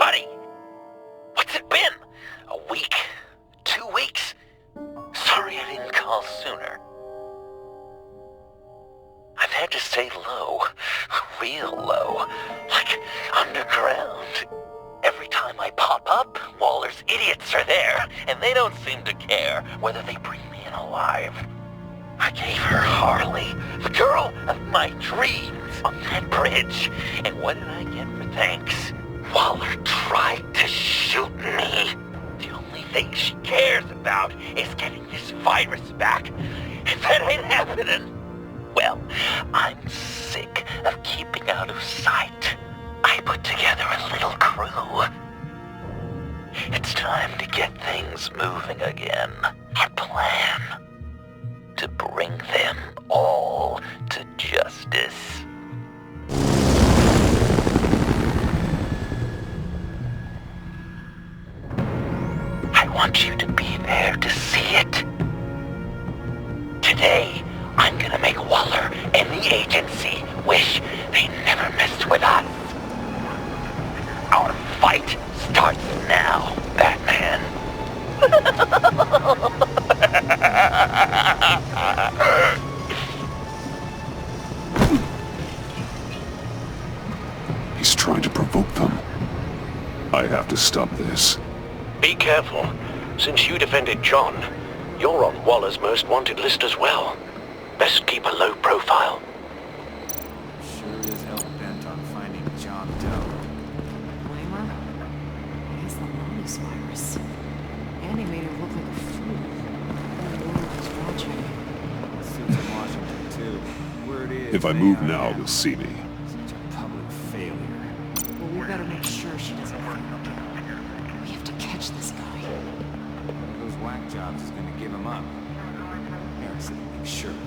Buddy, what's it been? A week? 2 weeks? Sorry I didn't call sooner. I've had to stay low, real low, like underground. Every time I pop up, Waller's idiots are there, and they don't seem to care whether they bring me in alive. I gave her Harley, the girl of my dreams, on that bridge, and what did I get for thanks? Waller tried to shoot me. The only thing she cares about is getting this virus back, and that ain't happening. Well, I'm sick of keeping out of sight. I put together a little crew. It's time to get things moving again. Our plan: to bring them all to justice. I want you to be there to see it. Today, I'm gonna make Waller and the agency wish they never messed with us. Our fight starts now, Batman. He's trying to provoke them. I have to stop this. Be careful. Since you defended John, you're on Waller's most wanted list as well. Best keep a low profile. Sure is hell bent on finding John Doe. Blame her? It's the Lawless virus. Andy made her look like a fool. The world was watching. Suits in Washington, too. Word is If I they move are now, now they'll see me. such a public failure. Well, we better make sure she doesn't find her. We have to catch this guy. One of those whack jobs is gonna give him up. Harrison will make sure of it.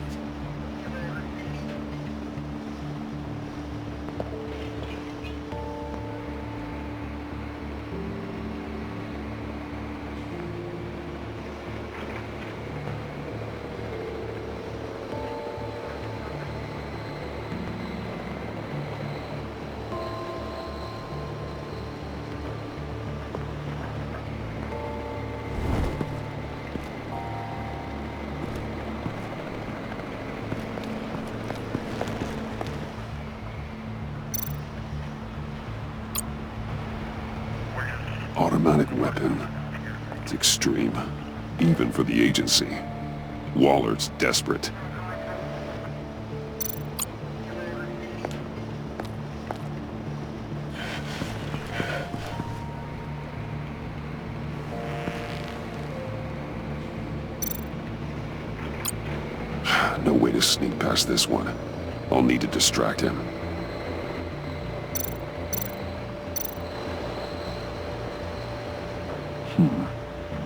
Automatic weapon. It's extreme, even for the agency. Waller's desperate. No way to sneak past this one. I'll need to distract him.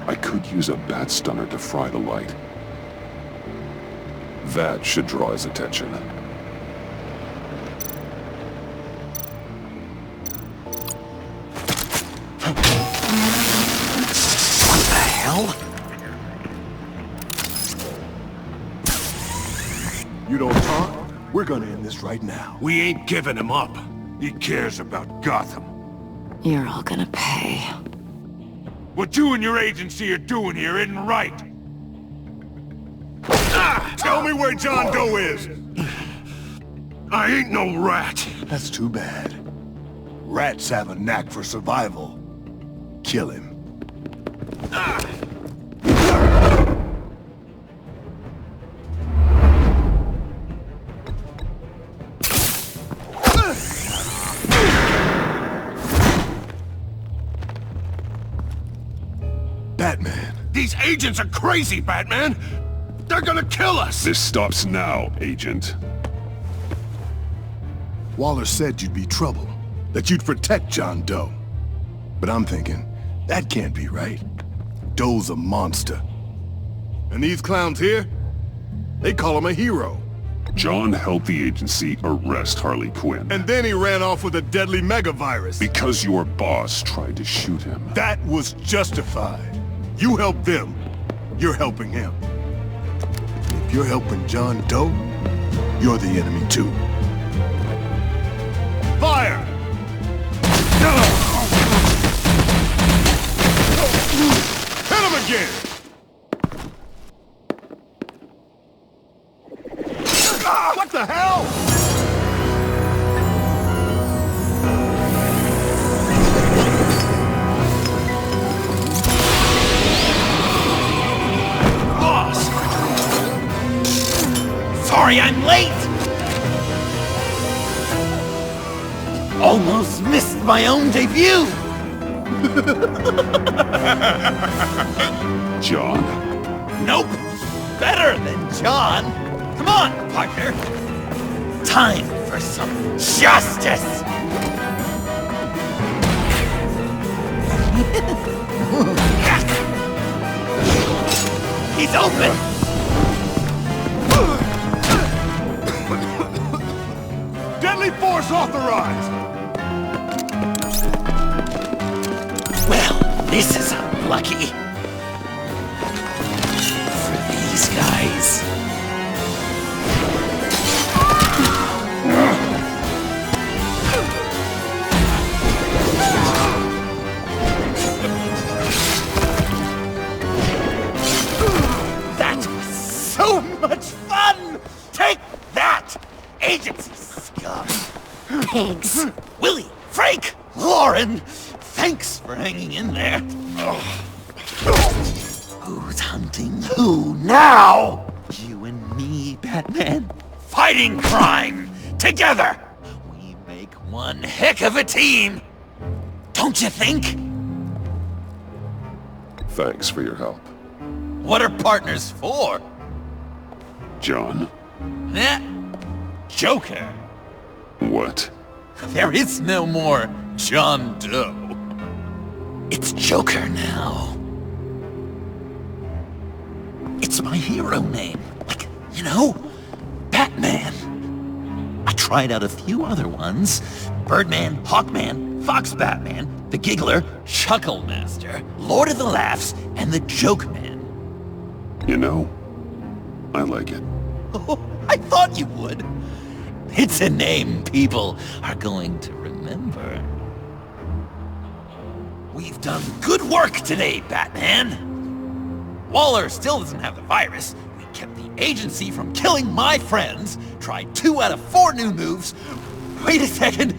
I could use a bat stunner to fry the light. That should draw his attention. What the hell? You don't talk? We're gonna end this right now. We ain't giving him up. He cares about Gotham. You're all gonna pay. What you and your agency are doing here isn't right. Tell me where John Doe is! I ain't no rat. That's too bad. Rats have a knack for survival. Kill him. Batman. These agents are crazy, Batman. They're gonna kill us. This stops now, Agent. Waller said you'd be trouble, that you'd protect John Doe. But I'm thinking, that can't be right. Doe's a monster. And these clowns here, they call him a hero. John helped the agency arrest Harley Quinn. And then he ran off with a deadly megavirus. Because your boss tried to shoot him. That was justified. You helped them, you're helping him. If you're helping John Doe, you're the enemy too. Fire! in! What the hell? Boss! Sorry I'm late! Almost missed my own debut! John. Nope! Better than John! Come on, partner! Time for some justice! He's open! Deadly force authorized! Well, this is unlucky. For these guys. That was so much fun! Take that, agency scum! Pigs. Willie, Frank, Lauren, thanks for hanging in there. Who's hunting who now? You and me, Batman. Fighting crime together. We make one heck of a team. Don't you think? Thanks for your help. What are partners for? John. Eh? Joker. What? There is no more John Doe. It's Joker now. It's my hero name. Like, you know, Batman. I tried out a few other ones. Birdman, Hawkman, Fox Batman, the Giggler, Chuckle Master, Lord of the Laughs, and the Joke Man. You know, I like it. Oh, I thought you would. It's a name people are going to remember. We've done good work today, Batman. Waller still doesn't have the virus. We kept the agency from killing my friends. Tried 2 out of 4 new moves. Wait a second.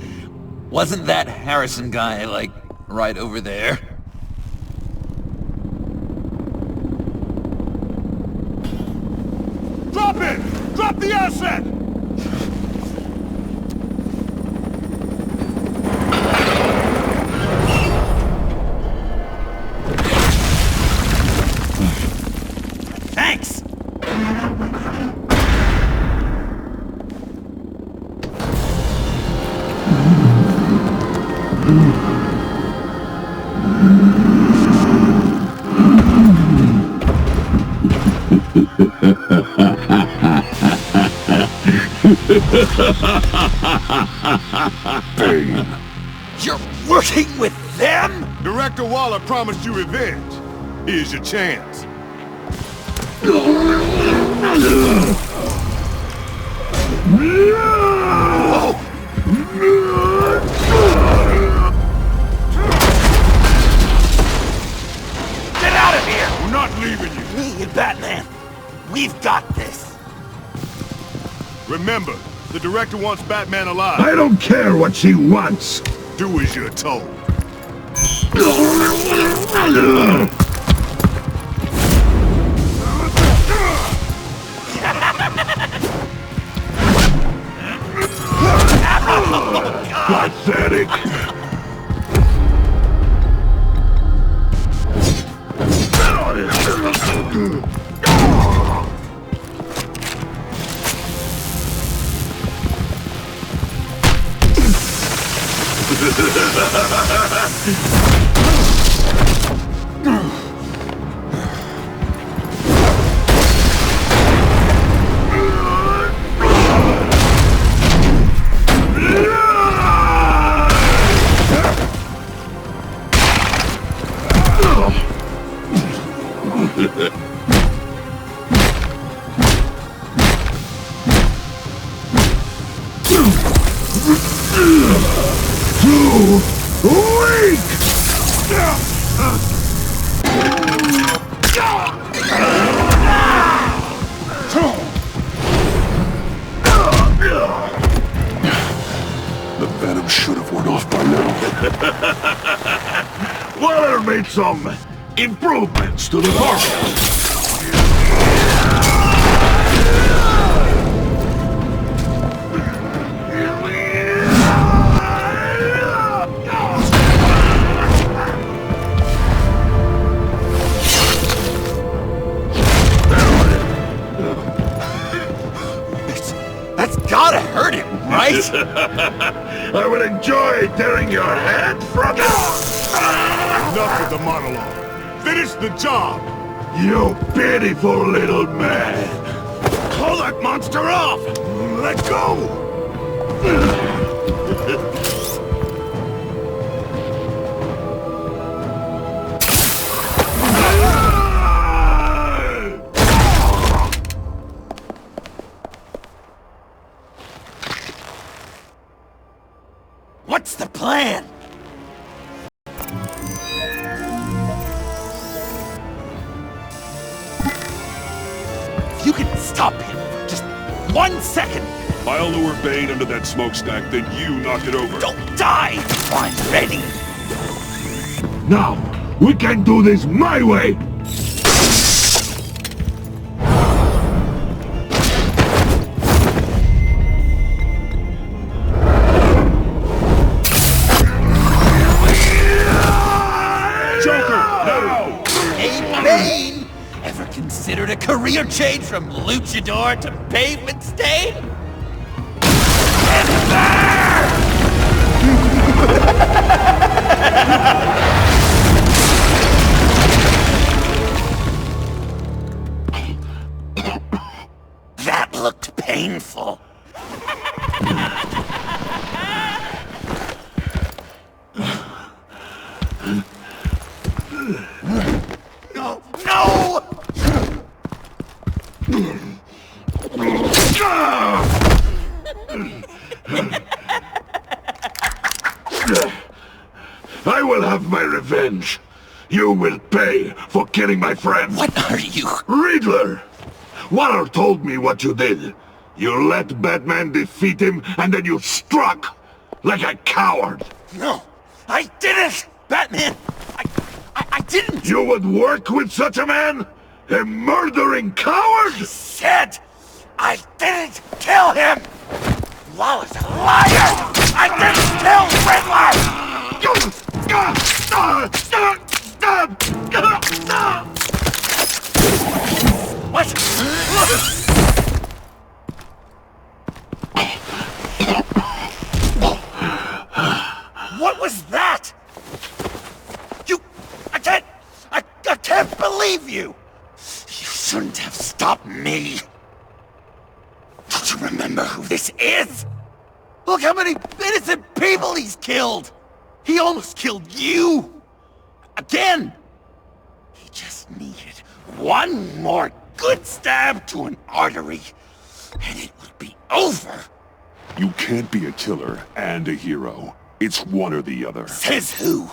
Wasn't that Harrison guy, like, right over there? Drop it! Drop the asset! Thanks! Bane. You're working with them? Director Waller promised you revenge. Here's your chance. Get out of here! We're not leaving you. Me and Batman, we've got this. Remember, the director wants Batman alive. I don't care what she wants. Do as you're told. Pathetic. Weak! Waller made some improvements to the car. That's gotta hurt him, right? I will enjoy tearing your head from it. Enough with the monologue. Finish the job! You pitiful little man. Call that monster off! Let go! What's the plan? If you can stop him for just 1 second, I'll lure Bane under that smokestack, then you knock it over. don't die! I'm ready! Now, we can do this my way. Joker, now! Hey, Bane! Ever considered a career change from luchador to pavement stain? Get there! That looked painful. No! No! I will have my revenge. You will pay for killing my friend. What are you? Riddler! Waller told me what you did. You let Batman defeat him, and then you struck like a coward. No, I didn't! Batman! I didn't! You would work with such a man? A murdering coward? Said I didn't kill him! Waller's a liar! I didn't kill Riddler! What? What was that? I can't believe you! You shouldn't have stopped me. Don't you remember who this is? Look how many innocent people he's killed! He almost killed you! Again! He just needed one more good stab to an artery, and it would be over. You can't be a killer and a hero. It's one or the other. Says who?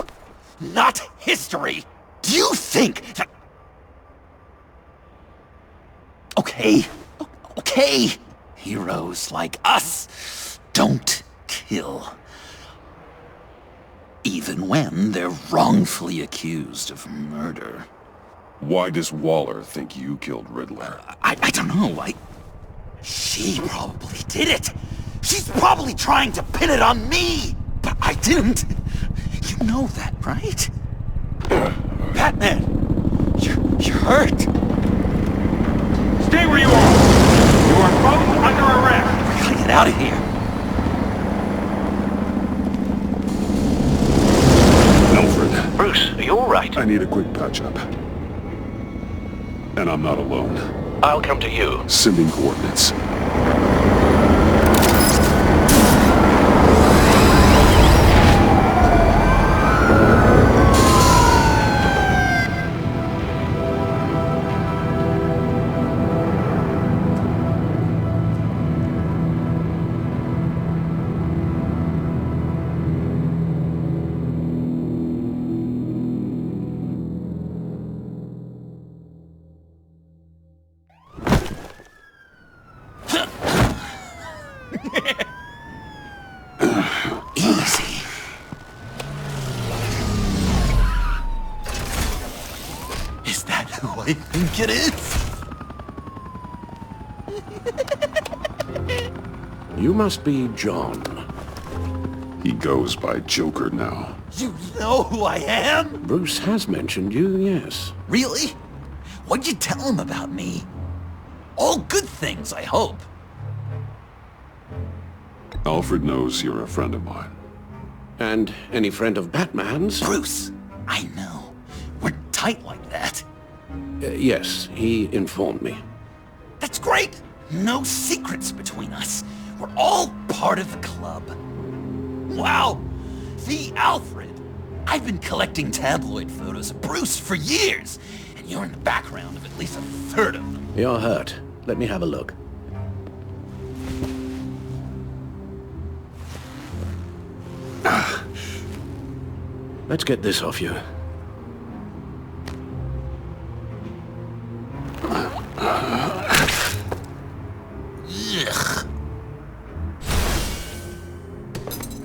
Not history! Do you think that... Okay. Okay. Heroes like us don't kill. Even when they're wrongfully accused of murder. Why does Waller think you killed Riddler? I don't know. She probably did it. She's probably trying to pin it on me. But I didn't. You know that, right? Batman! You're hurt. Stay where you are. You are both under arrest. We gotta get out of here. Alfred, Bruce, are you all right? I need a quick patch-up. And I'm not alone. I'll come to you. Sending coordinates. I think it is. You must be John. He goes by Joker now. You know who I am? Bruce has mentioned you, yes. Really? What'd you tell him about me? All good things, I hope. Alfred knows you're a friend of mine. And any friend of Batman's? Bruce, I know. We're tight like that. Yes, he informed me. That's great. No secrets between us. We're all part of the club. Wow! The Alfred! I've been collecting tabloid photos of Bruce for years, and you're in the background of at least a third of them. You're hurt. Let me have a look. Let's get this off you. Ugh.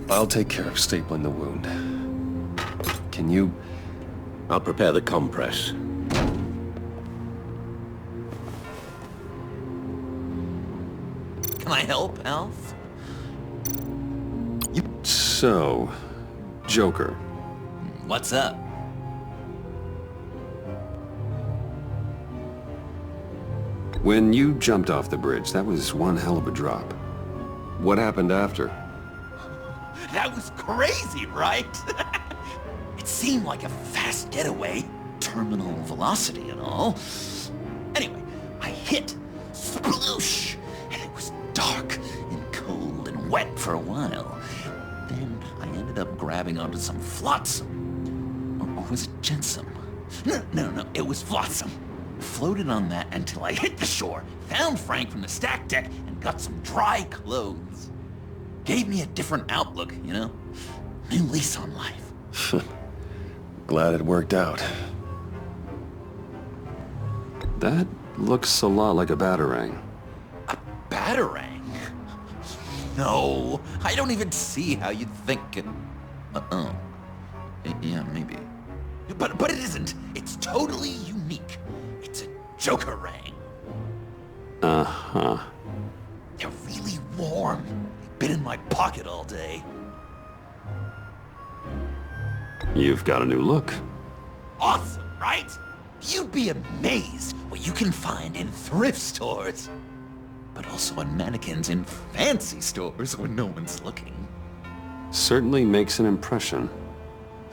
I'll take care of stapling the wound. Can you... I'll prepare the compress. Can I help, Alf? So... Joker. What's up? When you jumped off the bridge, that was one hell of a drop. What happened after? That was crazy, right? It seemed like a fast getaway, terminal velocity and all. Anyway, I hit, sploosh, and it was dark and cold and wet for a while. Then I ended up grabbing onto some flotsam. Or was it jetsam? No, it was flotsam. Floated on that until I hit the shore, found Frank from the stack deck, and got some dry clothes. Gave me a different outlook, you know? New lease on life. Glad it worked out. That looks a lot like a batarang. A batarang? No, I don't even see how you'd think it... Uh-oh. Yeah, maybe. But it isn't. It's totally unique. It's a Joker-rang. Uh-huh. They're really warm. Been in my pocket all day. You've got a new look. Awesome, right? You'd be amazed what you can find in thrift stores. But also on mannequins in fancy stores when no one's looking. Certainly makes an impression.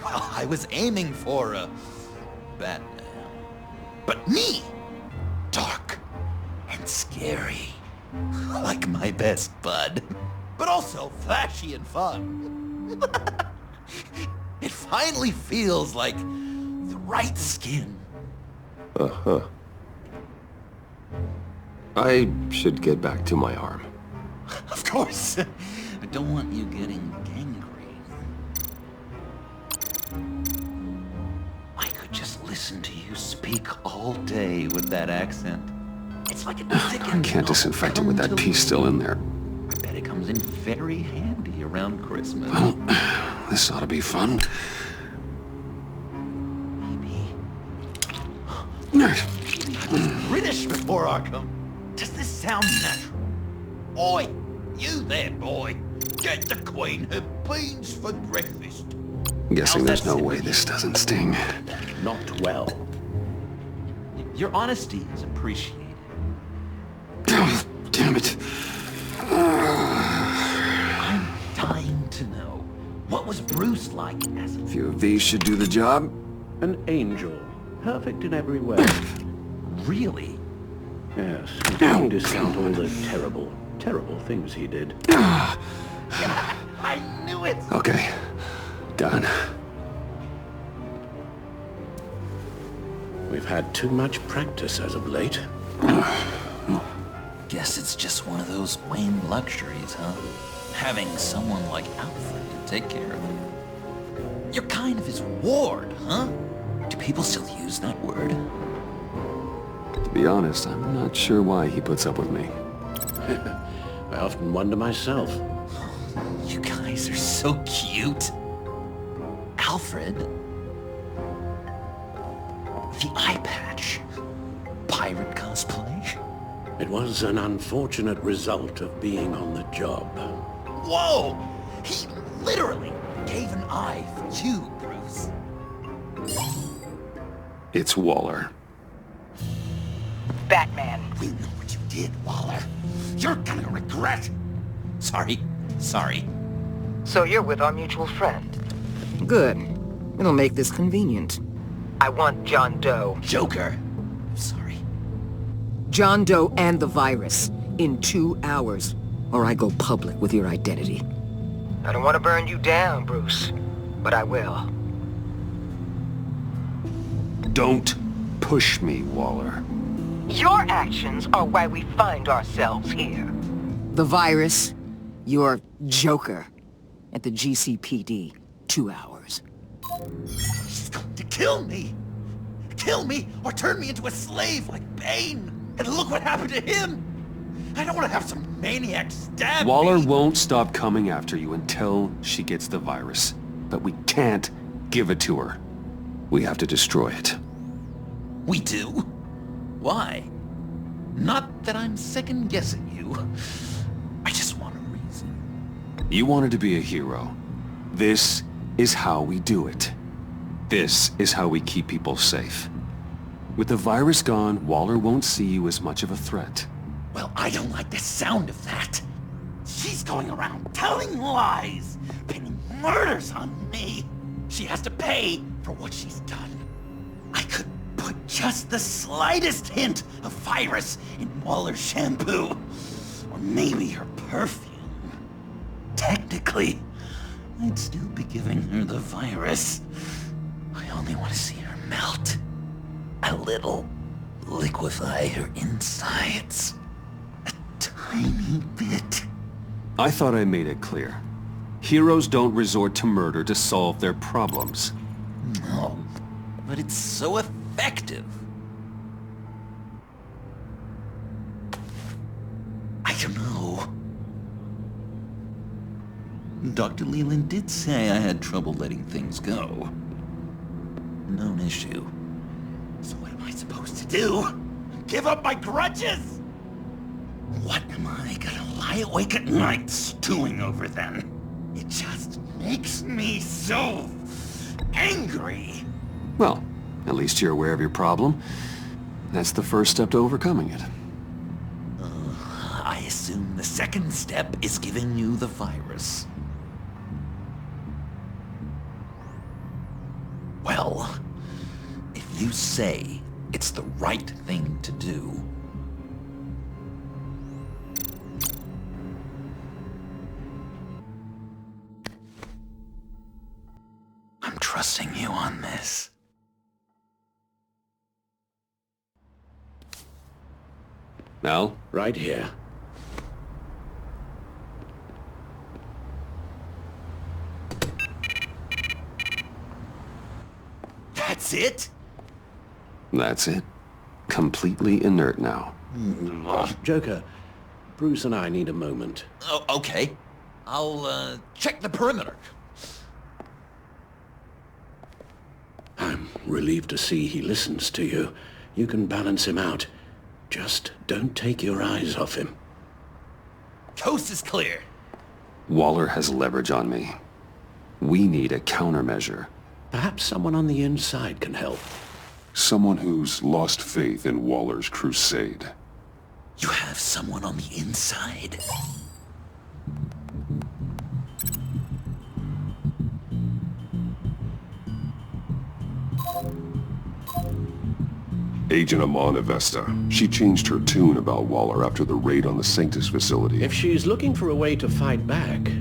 Well, I was aiming for a... Batman. But me! Dark and scary. Like my best bud. But also flashy and fun. It finally feels like the right skin. Uh-huh. I should get back to my arm. Of course. I don't want you getting gangrene. I could just listen to you speak all day with that accent. It's like a thick I can't disinfect it with that piece still in there. I bet it comes in very handy around Christmas. Well, this ought to be fun. Maybe. I was British before Arkham. Does this sound natural? Oi! You there, boy! Get the Queen her beans for breakfast. Guessing How's there's that no sit way with this you? doesn't sting. Not well. Your honesty is appreciated. Oh, damn it. I'm dying to know. What was Bruce like as a... Few of these should do the job. An angel. Perfect in every way. Really? Yes, you can't discount all the terrible, terrible things he did. I knew it! Okay. Done. We've had too much practice as of late. Guess it's just one of those Wayne luxuries, huh? Having someone like Alfred to take care of him. You're kind of his ward, huh? Do people still use that word? To be honest, I'm not sure why he puts up with me. I often wonder myself. You guys are so cute. Alfred? The eye patch. pirate cosplay? It was an unfortunate result of being on the job. Whoa! He literally gave an eye for you, Bruce. It's Waller. Batman. We know what you did, Waller. You're gonna regret. Sorry. So you're with our mutual friend. Good. It'll make this convenient. I want John Doe. Joker. Sorry. John Doe and the virus in 2 hours, or I go public with your identity. I don't want to burn you down, Bruce, but I will. Don't push me, Waller. Your actions are why we find ourselves here. The virus, your Joker, at the GCPD, 2 hours. She's going to kill me! Kill me or turn me into a slave like Bane! And look what happened to him! I don't want to have some maniac stab Waller me! won't stop coming after you until she gets the virus. But we can't give it to her. We have to destroy it. We do? Why? Not that I'm second-guessing you. I just want a reason. You wanted to be a hero. This is how we do it. This is how we keep people safe. With the virus gone, Waller won't see you as much of a threat. Well, I don't like the sound of that. She's going around telling lies, pinning murders on me. She has to pay for what she's done. I could put just the slightest hint of virus in Waller's shampoo. Or maybe her perfume. Technically, I'd still be giving her the virus. I only want to see her melt. A little. Liquefy her insides. A tiny bit. I thought I made it clear. Heroes don't resort to murder to solve their problems. No, but it's so effective. I don't know. Dr. Leland did say I had trouble letting things go. Known issue. So what am I supposed to do? Give up my grudges? What am I gonna lie awake at night stewing over then? It just makes me so angry. Well, at least you're aware of your problem. That's the first step to overcoming it. I assume the second step is giving you the virus. Well, if you say it's the right thing to do, I'm trusting you on this. Al? Right here. That's it? That's it. Completely inert now. Joker, Bruce and I need a moment. Oh, okay. I'll, check the perimeter. I'm relieved to see he listens to you. You can balance him out. Just don't take your eyes off him. Coast is clear. Waller has leverage on me. We need a countermeasure. Perhaps someone on the inside can help. Someone who's lost faith in Waller's crusade. You have someone on the inside? Agent Amana Vesta. She changed her tune about Waller after the raid on the Sanctus facility. If she's looking for a way to fight back,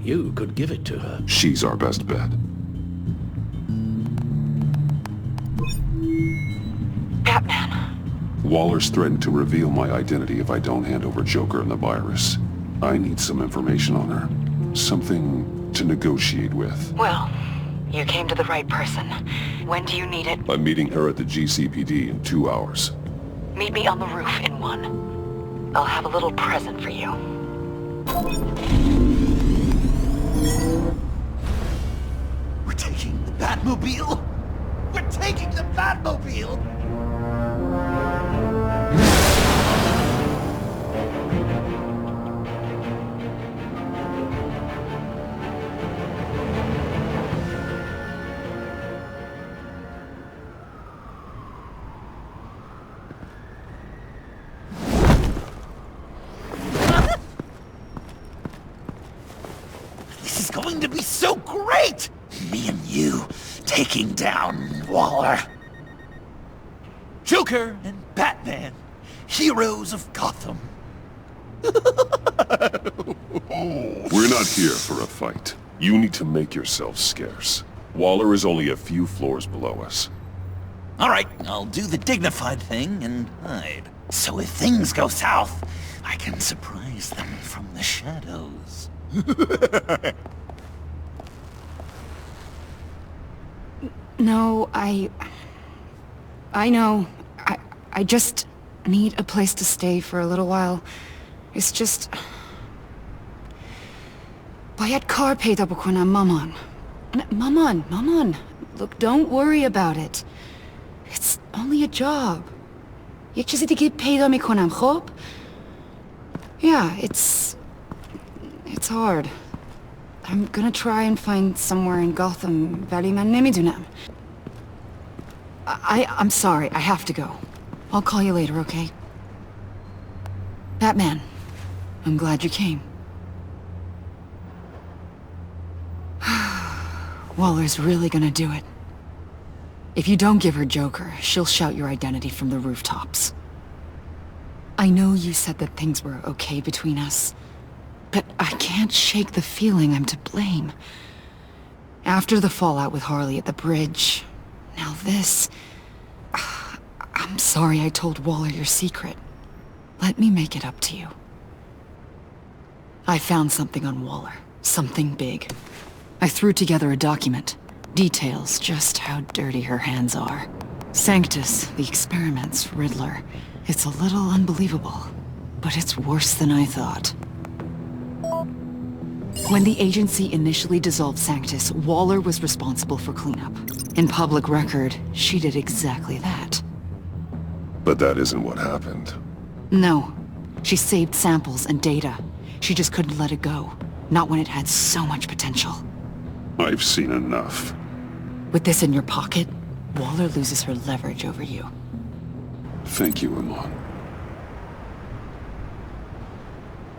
you could give it to her. She's our best bet. Batman. Waller's threatened to reveal my identity if I don't hand over Joker and the virus. I need some information on her. Something to negotiate with. Well, you came to the right person. When do you need it? I'm meeting her at the GCPD in 2 hours. Meet me on the roof in 1. I'll have a little present for you. We're taking the Batmobile? We're taking the Batmobile! so great! Me and you taking down Waller. Joker and Batman, heroes of Gotham. We're not here for a fight. You need to make yourself scarce. Waller is only a few floors below us. All right, I'll do the dignified thing and hide. So if things go south, I can surprise them from the shadows. No, I know. I just need a place to stay for a little while. It's just... Bayat kar peyda bukonam maman. Maman. Look, don't worry about it. It's only a job. Yek chizi dige peyda mikonam, khob? Yeah, it's hard. I'm gonna try and find somewhere in Gotham, vali man nemidunam. I'm sorry, I have to go. I'll call you later, okay? Batman, I'm glad you came. Waller's really gonna do it. If you don't give her Joker, she'll shout your identity from the rooftops. I know you said that things were okay between us, but I can't shake the feeling I'm to blame. After the fallout with Harley at the bridge, now this... I'm sorry I told Waller your secret. Let me make it up to you. I found something on Waller. Something big. I threw together a document. Details just how dirty her hands are. Sanctus, the experiments, Riddler. It's a little unbelievable, but it's worse than I thought. When the agency initially dissolved Sanctus, Waller was responsible for cleanup. In public record, she did exactly that. But that isn't what happened. No. She saved samples and data. She just couldn't let it go. Not when it had so much potential. I've seen enough. With this in your pocket, Waller loses her leverage over you. Thank you, Iman.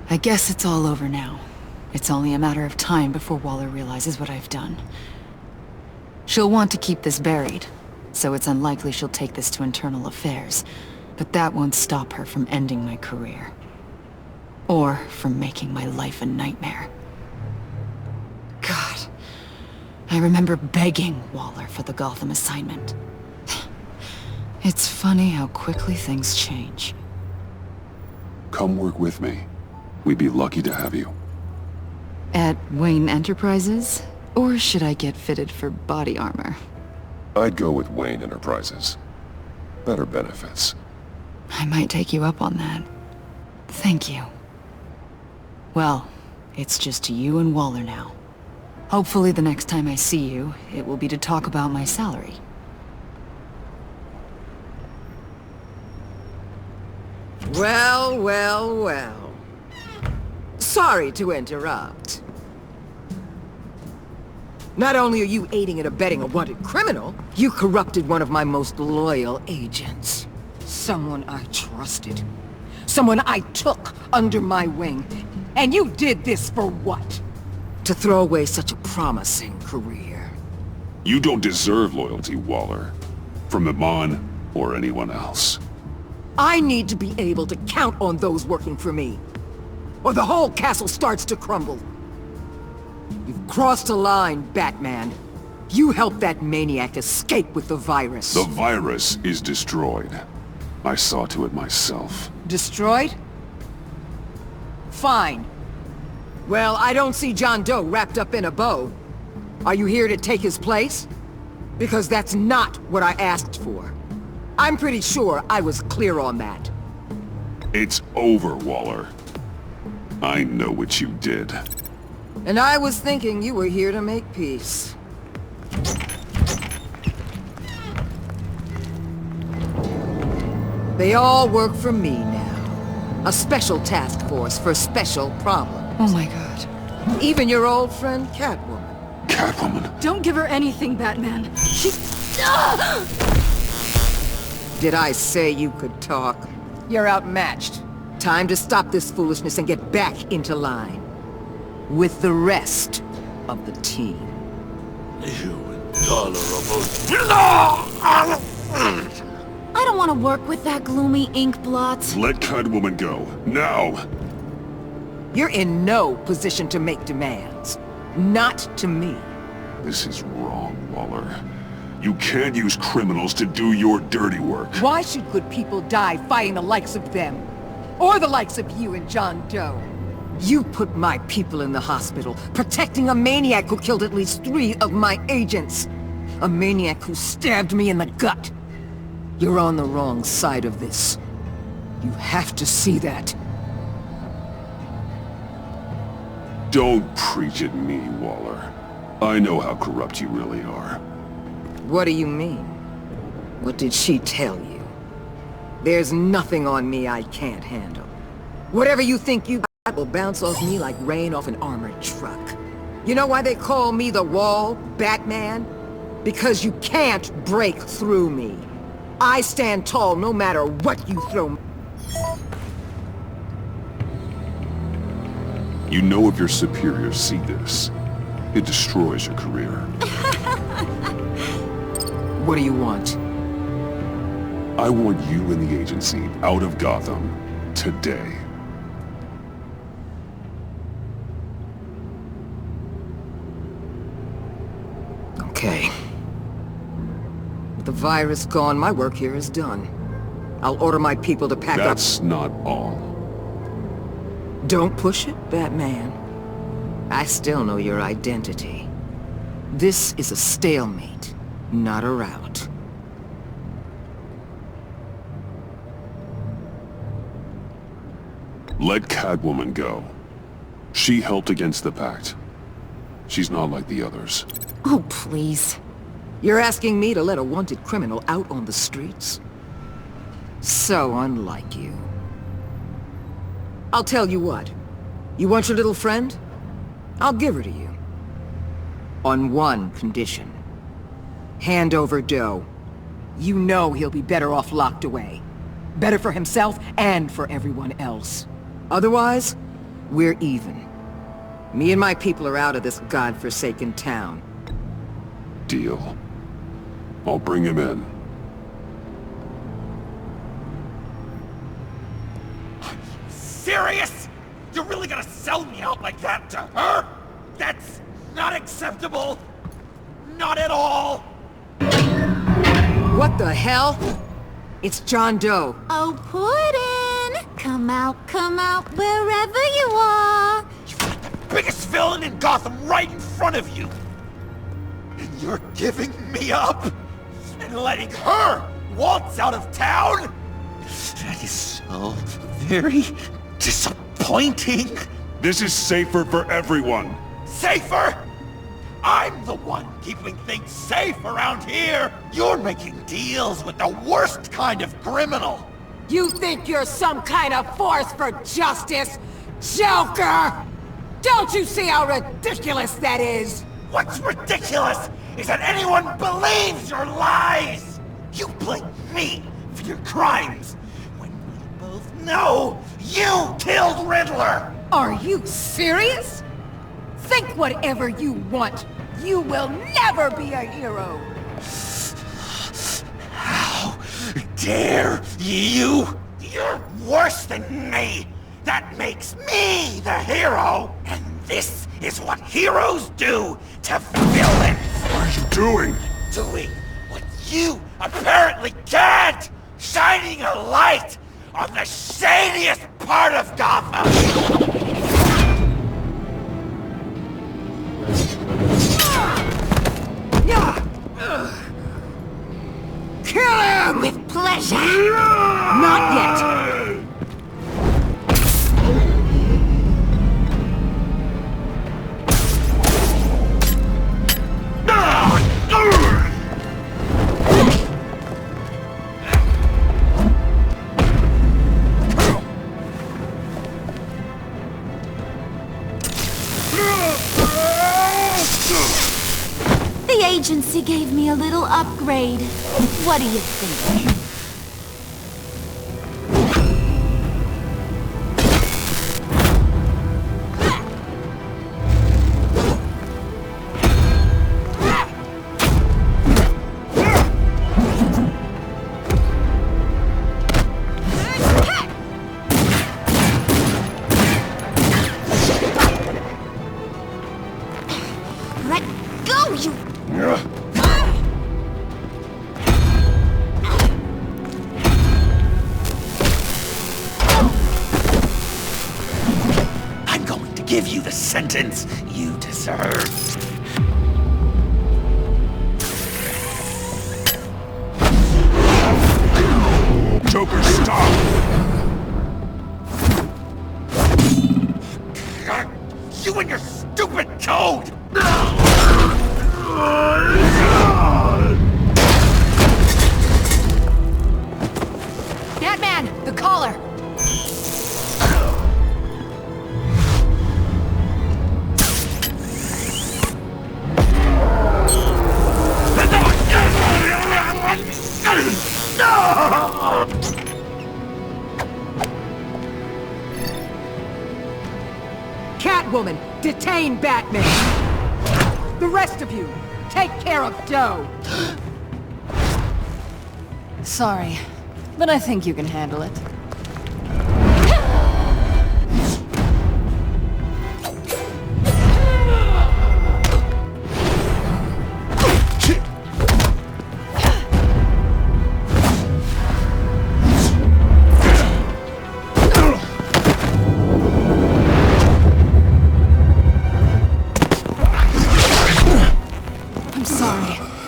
I guess it's all over now. It's only a matter of time before Waller realizes what I've done. She'll want to keep this buried, so it's unlikely she'll take this to internal affairs. But that won't stop her from ending my career. Or from making my life a nightmare. God. I remember begging Waller for the Gotham assignment. It's funny how quickly things change. Come work with me. We'd be lucky to have you. At Wayne Enterprises? Or should I get fitted for body armor? I'd go with Wayne Enterprises. Better benefits. I might take you up on that. Thank you. Well, it's just you and Waller now. Hopefully the next time I see you, it will be to talk about my salary. Well. Sorry to interrupt. Not only are you aiding and abetting a wanted criminal, you corrupted one of my most loyal agents. Someone I trusted. Someone I took under my wing. And you did this for what? To throw away such a promising career. You don't deserve loyalty, Waller. From Iman or anyone else. I need to be able to count on those working for me. Or the whole castle starts to crumble. You've crossed a line, Batman. You helped that maniac escape with the virus. The virus is destroyed. I saw to it myself. Destroyed? Fine. Well, I don't see John Doe wrapped up in a bow. Are you here to take his place? Because that's not what I asked for. I'm pretty sure I was clear on that. It's over, Waller. I know what you did. And I was thinking you were here to make peace. They all work for me now. A special task force for special problems. Oh my god. Even your old friend Catwoman. Catwoman? Don't give her anything, Batman. She... Did I say you could talk? You're outmatched. Time to stop this foolishness and get back into line. With the rest of the team. You intolerable... I don't want to work with that gloomy ink blot. Let Catwoman go. Now! You're in no position to make demands. Not to me. This is wrong, Waller. You can't use criminals to do your dirty work. Why should good people die fighting the likes of them? Or the likes of you and John Doe? You put my people in the hospital, protecting a maniac who killed at least 3 of my agents. A maniac who stabbed me in the gut. You're on the wrong side of this. You have to see that. Don't preach at me, Waller. I know how corrupt you really are. What do you mean? What did she tell you? There's nothing on me I can't handle. Whatever you think you got will bounce off me like rain off an armored truck. You know why they call me the Wall, Batman? Because you can't break through me. I stand tall no matter what you throw me. You know if your superiors see this, it destroys your career. What do you want? I want you and the agency out of Gotham today. Okay. With the virus gone, my work here is done. I'll order my people to pack up. That's not all. Don't push it, Batman. I still know your identity. This is a stalemate, not a rout. Let Catwoman go. She helped against the Pact. She's not like the others. Oh, please. You're asking me to let a wanted criminal out on the streets? So unlike you. I'll tell you what. You want your little friend? I'll give her to you. On one condition. Hand over Doe. You know he'll be better off locked away. Better for himself and for everyone else. Otherwise, we're even. Me and my people are out of this godforsaken town. Deal. I'll bring him in. Serious? You're really gonna sell me out like that to her? That's not acceptable. Not at all. What the hell? It's John Doe. Oh, Puddin'! Come out, wherever you are. You've got the biggest villain in Gotham right in front of you. And you're giving me up? And letting her waltz out of town? That is so very disappointing. This is safer for everyone. Safer? I'm the one keeping things safe around here. You're making deals with the worst kind of criminal. You think you're some kind of force for justice, Joker? Don't you see how ridiculous that is? What's ridiculous is that anyone believes your lies. You blame me for your crimes when we both know you killed Riddler. Are you serious? Think whatever you want. You will never be a hero. How dare you? You're worse than me. That makes me the hero. And this is what heroes do to villains. What are you doing? Doing what you apparently can't. Shining a light on the shadiest part of Gotham. Kill him! With pleasure. Not yet. The agency gave me a little upgrade. What do you think? give you the sentence you deserve. Joker, stop! You and your stupid toad! Batman! The collar! Catwoman, detain Batman! The rest of you, take care of Doe! Sorry, but I think you can handle it.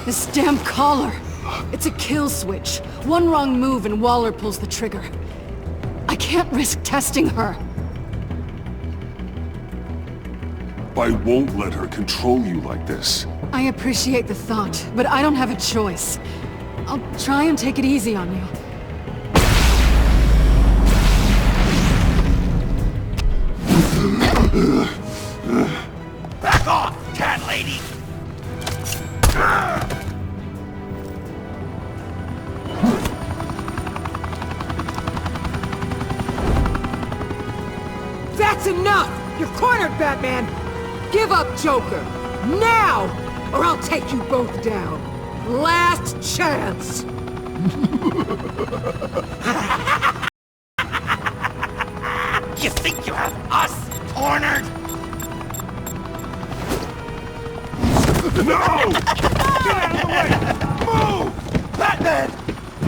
This damn collar! It's a kill switch. One wrong move and Waller pulls the trigger. I can't risk testing her. I won't let her control you like this. I appreciate the thought, but I don't have a choice. I'll try and take it easy on you. Back off, cat lady! That's enough! You're cornered, Batman! Give up, Joker! Now! Or I'll take you both down! Last chance! You think you have us cornered? No! Get out of the way! Move! Batman!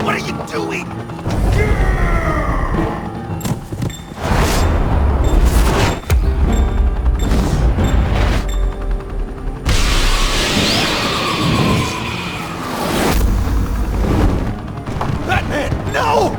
What are you doing? Batman, no!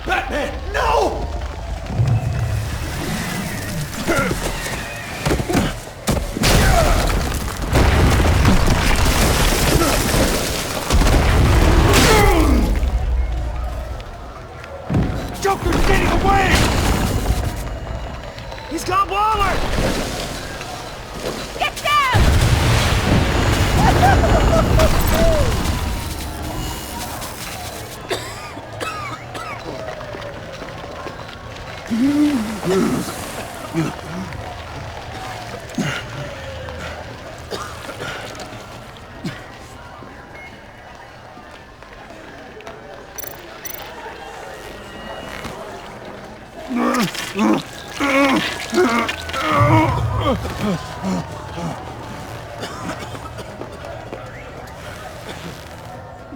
Batman, no! Joker's getting away! He's got Waller! Get down!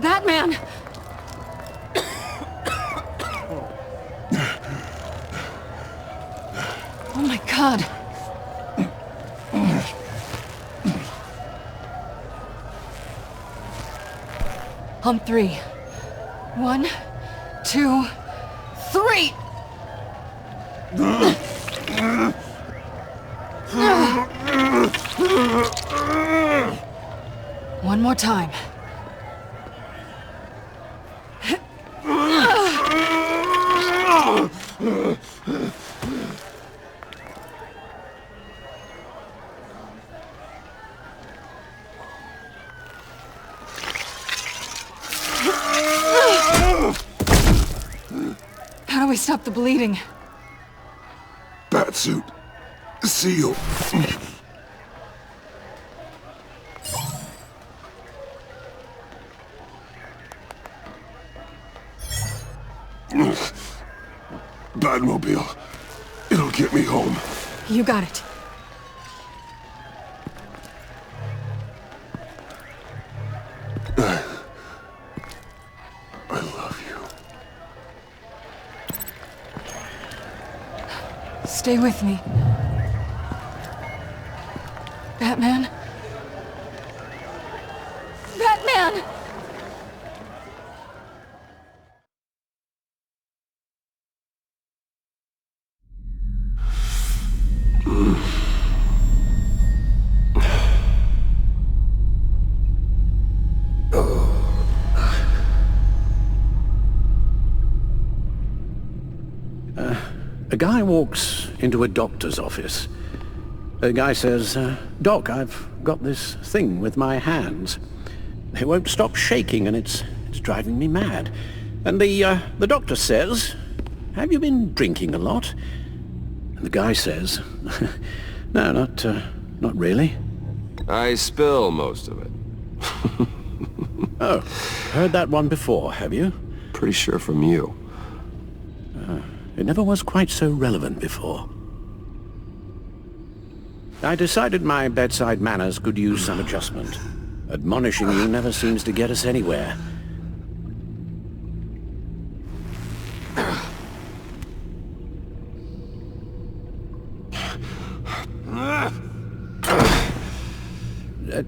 Batman! Oh my God. On three. 1, 2, 3! One more time. How do we stop the bleeding? Batsuit. Seal. Batmobile. It'll get me home. You got it. Stay with me. Batman? Batman! A guy walks into a doctor's office. The guy says, Doc, I've got this thing with my hands. They won't stop shaking and it's driving me mad. And the doctor says, have you been drinking a lot? And the guy says, no, not really. I spill most of it. Oh, heard that one before, have you? Pretty sure from you. It never was quite so relevant before. I decided my bedside manners could use some adjustment. Admonishing you never seems to get us anywhere.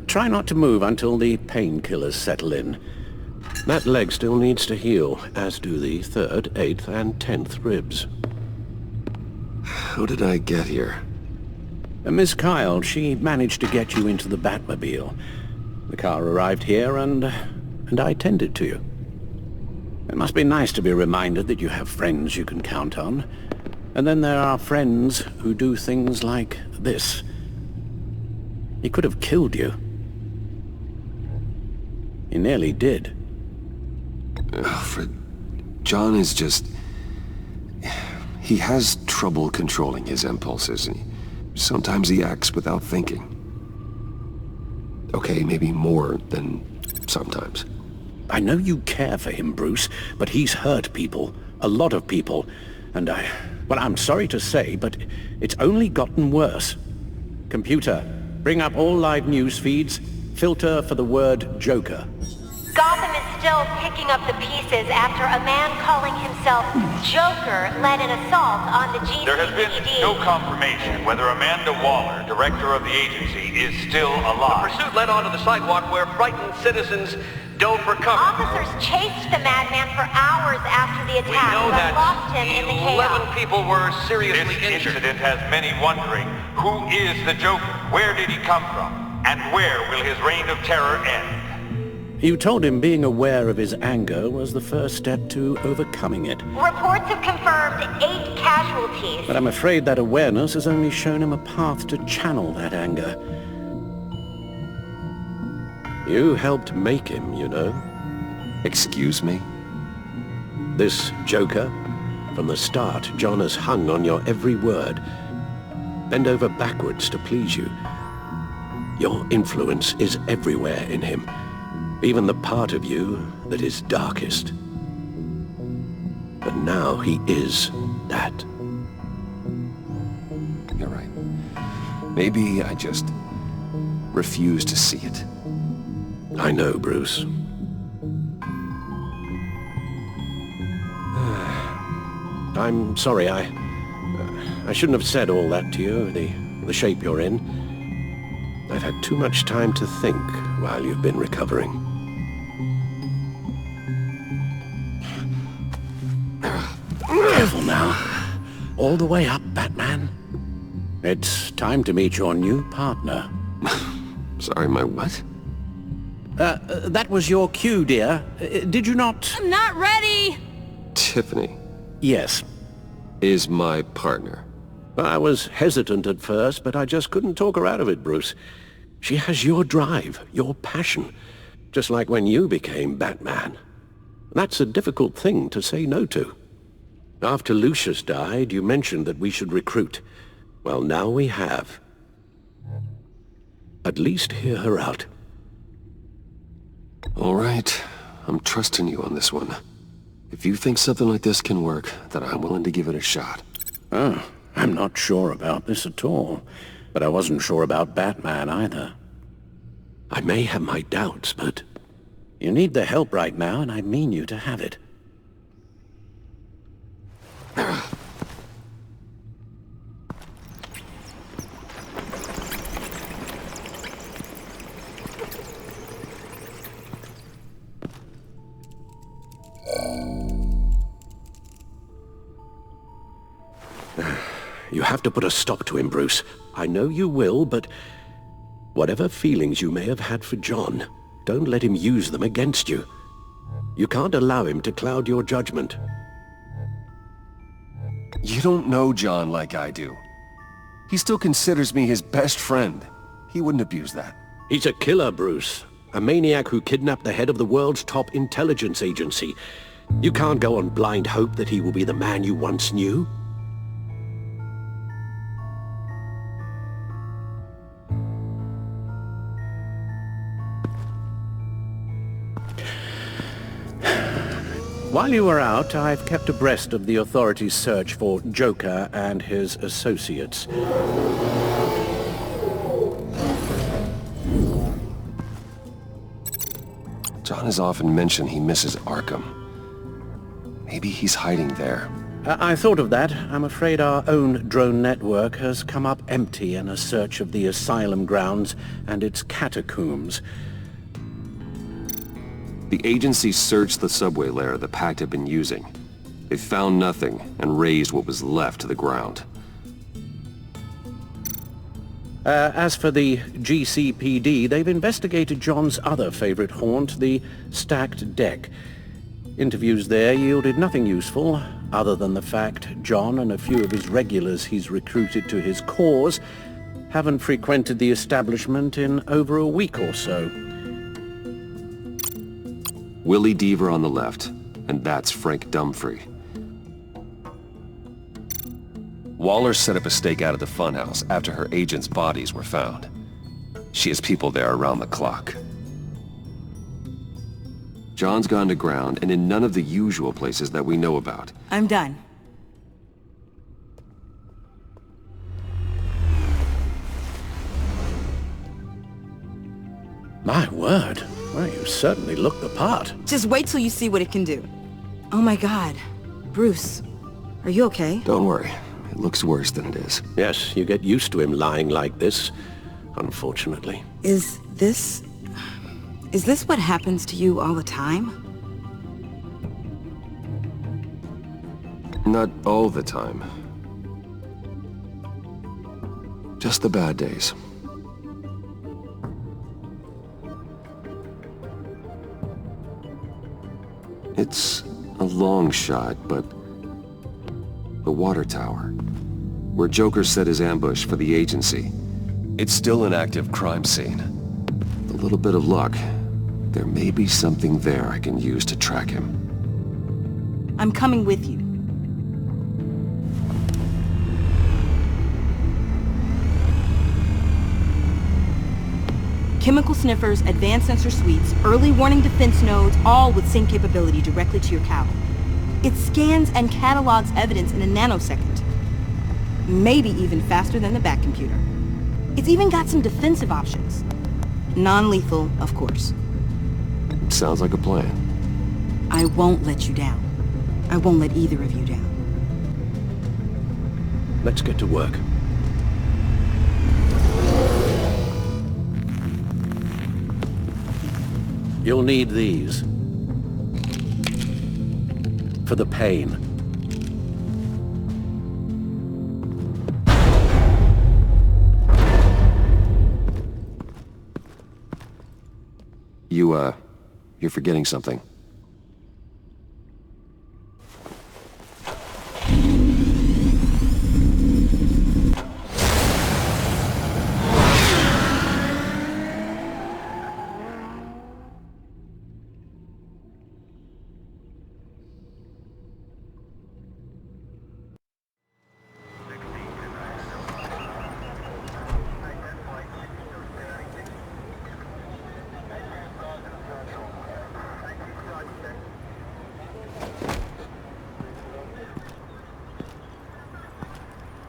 Try not to move until the painkillers settle in. That leg still needs to heal, as do the 3rd, 8th, and 10th ribs. How did I get here? Miss Kyle, she managed to get you into the Batmobile. The car arrived here, and I tended to you. It must be nice to be reminded that you have friends you can count on. And then there are friends who do things like this. He could have killed you. He nearly did. Alfred, John is just... He has trouble controlling his impulses. Sometimes he acts without thinking. Okay, maybe more than sometimes. I know you care for him, Bruce, but he's hurt people. A lot of people. And well, I'm sorry to say, but it's only gotten worse. Computer, bring up all live news feeds. Filter for the word Joker. Gotham is still picking up the pieces after a man calling himself Joker led an assault on the GCPD. There has been no confirmation whether Amanda Waller, director of the agency, is still alive. The pursuit led onto the sidewalk where frightened citizens dove for cover. Officers chased the madman for hours after the attack, but lost him in the chaos. 11 people were seriously injured. This incident has many wondering, who is the Joker? Where did he come from? And where will his reign of terror end? You told him being aware of his anger was the first step to overcoming it. Reports have confirmed 8 casualties. But I'm afraid that awareness has only shown him a path to channel that anger. You helped make him, you know. Excuse me? This Joker, from the start, John has hung on your every word. Bend over backwards to please you. Your influence is everywhere in him. Even the part of you that is darkest. But now he is that. You're right. Maybe I just refuse to see it. I know, Bruce. I'm sorry, I shouldn't have said all that to you, the shape you're in. I've had too much time to think while you've been recovering. Careful now. All the way up, Batman. It's time to meet your new partner. Sorry, my what? That was your cue, dear. Did you not... I'm not ready! Tiffany. Yes. Is my partner. I was hesitant at first, but I just couldn't talk her out of it, Bruce. She has your drive, your passion. Just like when you became Batman. That's a difficult thing to say no to. After Lucius died, you mentioned that we should recruit. Well, now we have. At least hear her out. All right. I'm trusting you on this one. If you think something like this can work, then I'm willing to give it a shot. Oh, I'm not sure about this at all. But I wasn't sure about Batman either. I may have my doubts, but... You need the help right now, and I mean you to have it. You have to put a stop to him, Bruce. I know you will, but whatever feelings you may have had for John, don't let him use them against you. You can't allow him to cloud your judgment. You don't know John like I do. He still considers me his best friend. He wouldn't abuse that. He's a killer, Bruce. A maniac who kidnapped the head of the world's top intelligence agency. You can't go on blind hope that he will be the man you once knew. While you were out, I've kept abreast of the authorities' search for Joker and his associates. John has often mentioned he misses Arkham. Maybe he's hiding there. I thought of that. I'm afraid our own drone network has come up empty in a search of the asylum grounds and its catacombs. The agency searched the subway lair the Pact had been using. They found nothing and razed what was left to the ground. As for the GCPD, they've investigated John's other favorite haunt, the stacked deck. Interviews there yielded nothing useful, other than the fact John and a few of his regulars he's recruited to his cause haven't frequented the establishment in over a week or so. Willie Deaver on the left, and that's Frank Dumfrey. Waller set up a stakeout at the funhouse after her agents' bodies were found. She has people there around the clock. John's gone to ground and in none of the usual places that we know about. I'm done. My word. Well, you certainly look the part. Just wait till you see what it can do. Oh my God. Bruce, are you okay? Don't worry. It looks worse than it is. Yes, you get used to him lying like this, unfortunately. Is this what happens to you all the time? Not all the time. Just the bad days. It's a long shot, but the water tower, where Joker set his ambush for the agency, it's still an active crime scene. With a little bit of luck, there may be something there I can use to track him. I'm coming with you. Chemical sniffers, advanced sensor suites, early warning defense nodes, all with sync capability directly to your cowl. It scans and catalogs evidence in a nanosecond. Maybe even faster than the Bat computer. It's even got some defensive options. Non-lethal, of course. Sounds like a plan. I won't let you down. I won't let either of you down. Let's get to work. You'll need these. For the pain. You're forgetting something.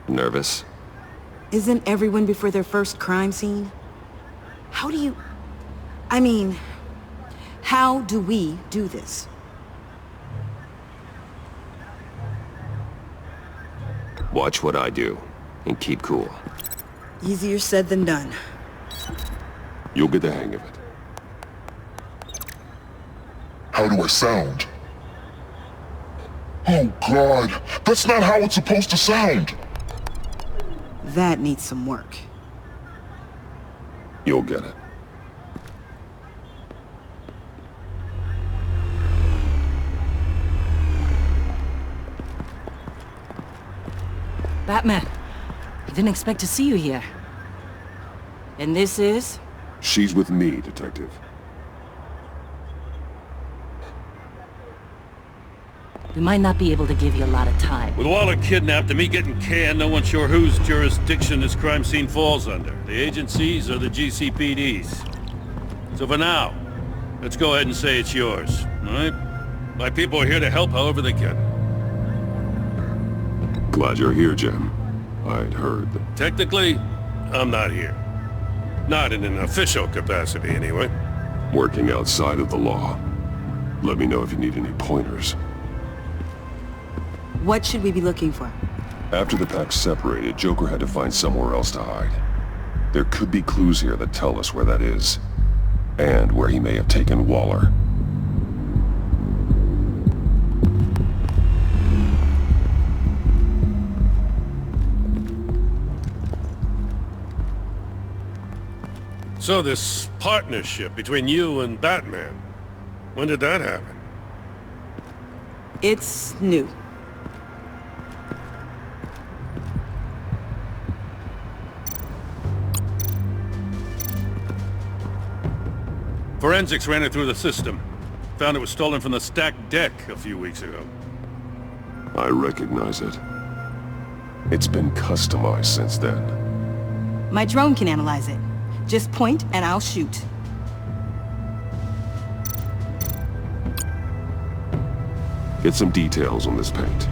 Nervous? Isn't everyone before their first crime scene? How do you... how do we do this? Watch what I do, and keep cool. Easier said than done. You'll get the hang of it. How do I sound? Oh God, that's not how it's supposed to sound! That needs some work. You'll get it. Batman, I didn't expect to see you here. And this is? She's with me, Detective. We might not be able to give you a lot of time. With Waller kidnapped and me getting canned, no one's sure whose jurisdiction this crime scene falls under. The agencies or the GCPD's. So for now, let's go ahead and say it's yours, all right? My people are here to help however they can. Glad you're here, Jim. I'd heard that... Technically, I'm not here. Not in an official capacity, anyway. Working outside of the law. Let me know if you need any pointers. What should we be looking for? After the pack separated, Joker had to find somewhere else to hide. There could be clues here that tell us where that is. And where he may have taken Waller. So this partnership between you and Batman, when did that happen? It's new. Forensics ran it through the system. Found it was stolen from the stacked deck a few weeks ago. I recognize it. It's been customized since then. My drone can analyze it. Just point and I'll shoot. Get some details on this paint.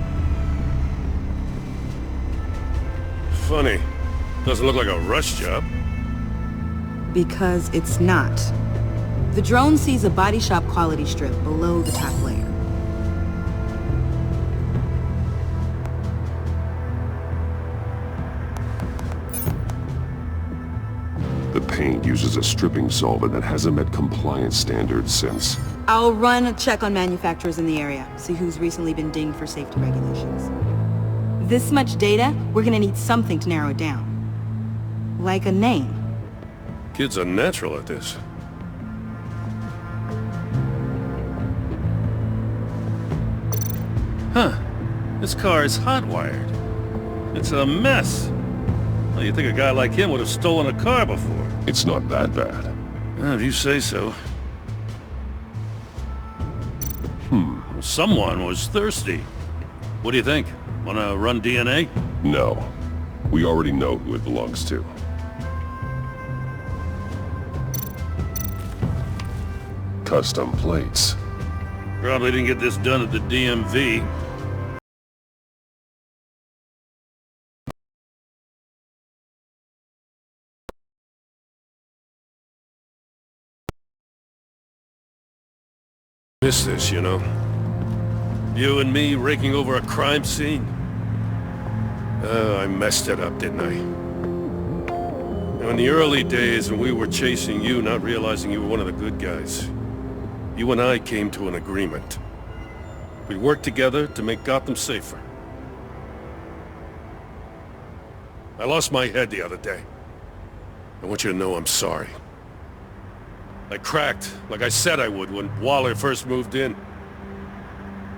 Funny. Doesn't look like a rush job. Because it's not. The drone sees a body shop quality strip below the top layer. The paint uses a stripping solvent that hasn't met compliance standards since... I'll run a check on manufacturers in the area, see who's recently been dinged for safety regulations. This much data, we're gonna need something to narrow it down. Like a name. Kid's a natural at this. Huh. This car is hot-wired. It's a mess. Well, you'd think a guy like him would have stolen a car before. It's not that bad. Well, if you say so. Someone was thirsty. What do you think? Wanna run DNA? No. We already know who it belongs to. Custom plates. Probably didn't get this done at the DMV. Miss this, you know. You and me raking over a crime scene. Oh, I messed it up, didn't I? Now, in the early days when we were chasing you, not realizing you were one of the good guys, you and I came to an agreement. We'd work together to make Gotham safer. I lost my head the other day. I want you to know I'm sorry. I cracked, like I said I would when Waller first moved in.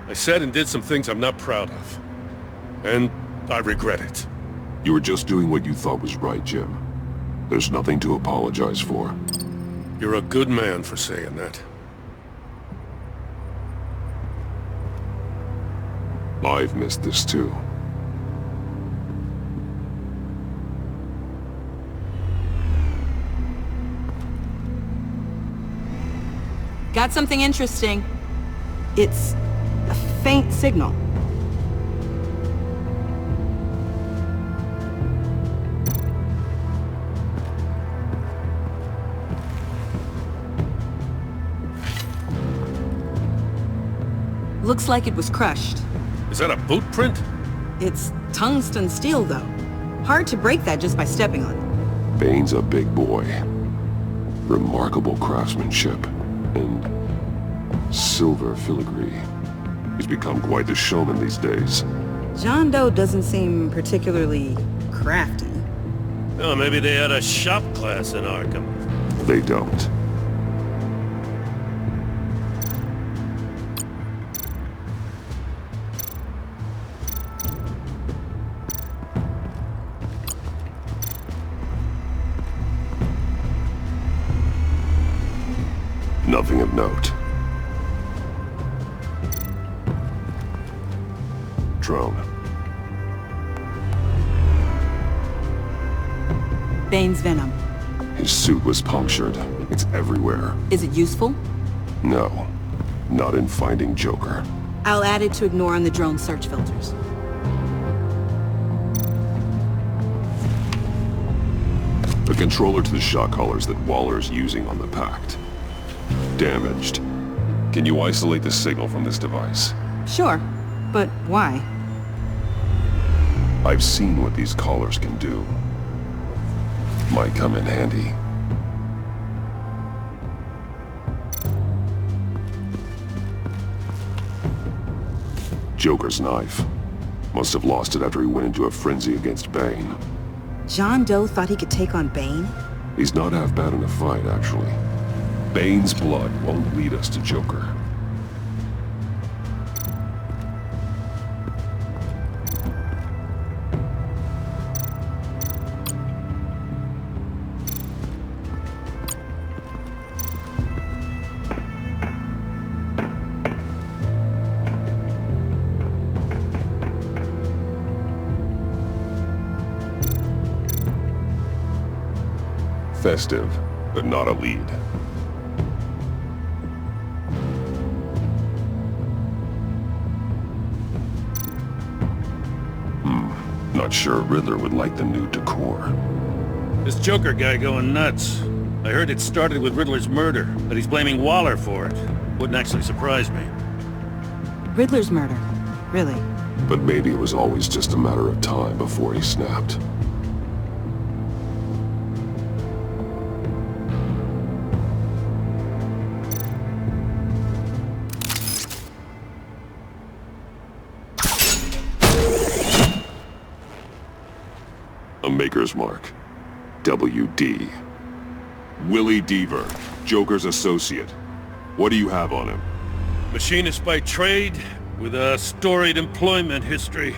I said and did some things I'm not proud of. And I regret it. You were just doing what you thought was right, Jim. There's nothing to apologize for. You're a good man for saying that. I've missed this too. Got something interesting. It's a faint signal. Looks like it was crushed. Is that a boot print? It's tungsten steel, though. Hard to break that just by stepping on it. Bane's a big boy. Remarkable craftsmanship. And silver filigree. He's become quite the showman these days. John Doe doesn't seem particularly crafty. Oh, maybe they had a shop class in Arkham. They don't. Nothing of note. Drone. Bane's venom. His suit was punctured. It's everywhere. Is it useful? No. Not in finding Joker. I'll add it to ignore on the drone search filters. The controller to the shot collars that Waller's using on the Pact. Damaged. Can you isolate the signal from this device? Sure, but why? I've seen what these collars can do. Might come in handy. Joker's knife. Must have lost it after he went into a frenzy against Bane. John Doe thought he could take on Bane? He's not half bad in a fight, actually. Bane's blood won't lead us to Joker. Festive, but not a lead. Not sure Riddler would like the new decor. This Joker guy going nuts. I heard it started with Riddler's murder, but he's blaming Waller for it. Wouldn't actually surprise me. Riddler's murder? Really? But maybe it was always just a matter of time before he snapped. A Maker's Mark. WD. Willie Deaver, Joker's associate. What do you have on him? Machinist by trade, with a storied employment history.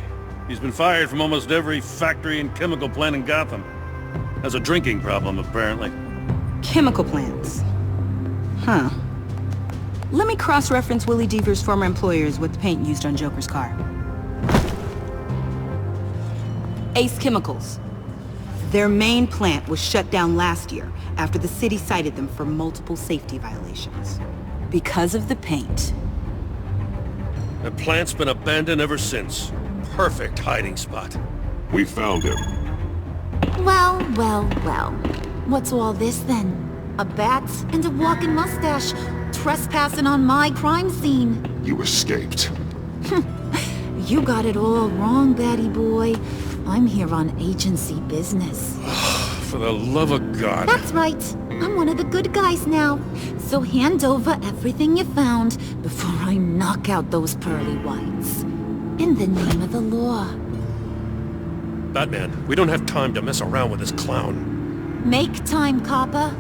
He's been fired from almost every factory and chemical plant in Gotham. Has a drinking problem, apparently. Chemical plants. Huh. Let me cross-reference Willie Deaver's former employers with the paint used on Joker's car. Ace Chemicals. Their main plant was shut down last year after the city cited them for multiple safety violations. Because of the paint. The plant's been abandoned ever since. Perfect hiding spot. We found him. Well, well, well. What's all this then? A bat and a walking mustache trespassing on my crime scene. You escaped. You got it all wrong, Batty boy. I'm here on agency business. For the love of God. That's right. I'm one of the good guys now. So hand over everything you found before I knock out those pearly whites. In the name of the law. Batman, we don't have time to mess around with this clown. Make time, copper.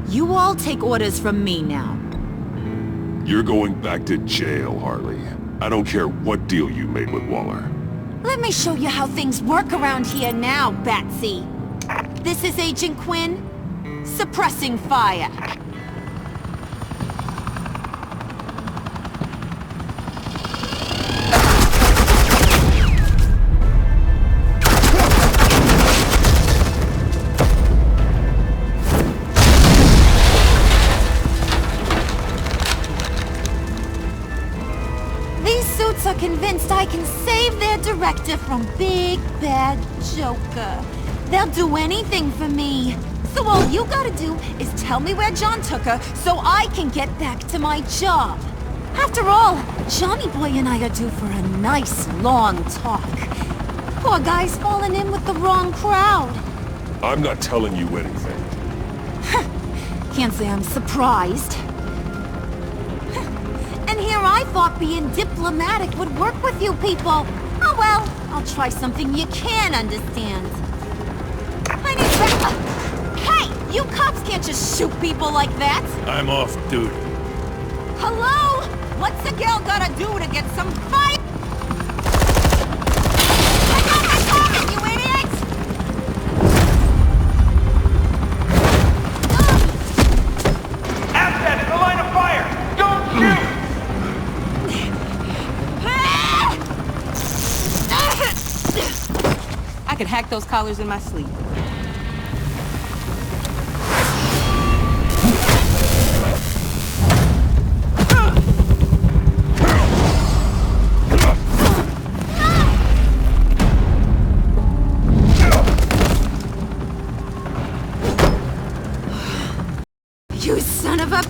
You all take orders from me now. You're going back to jail, Harley. I don't care what deal you made with Waller. Let me show you how things work around here now, Batsy. This is Agent Quinn. Suppressing fire. Are convinced I can save their director from Big Bad Joker. They'll do anything for me. So all you gotta do is tell me where John took her so I can get back to my job. After all, Johnny Boy and I are due for a nice long talk. Poor guy's fallen in with the wrong crowd. I'm not telling you anything. Can't say I'm surprised. And here I thought being diplomatic would work with you people. Oh well, I'll try something you can understand. I need You cops can't just shoot people like that! I'm off duty. Hello? What's the girl gotta do to get some fight? Look out the target, you idiot! Asset in the line of fire! Don't shoot! I could hack those collars in my sleep. You son of a...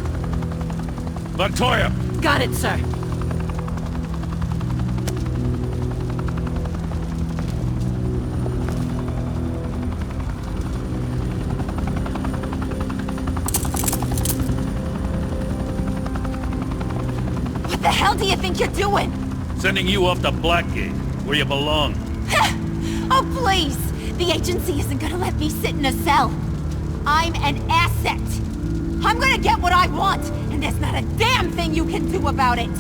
Montoya! Got it, sir. What the hell do you think you're doing? Sending you off to Blackgate, where you belong. Oh, please! The agency isn't gonna let me sit in a cell. I'm an asset. I'm gonna get what I want, and there's not a damn thing you can do about it.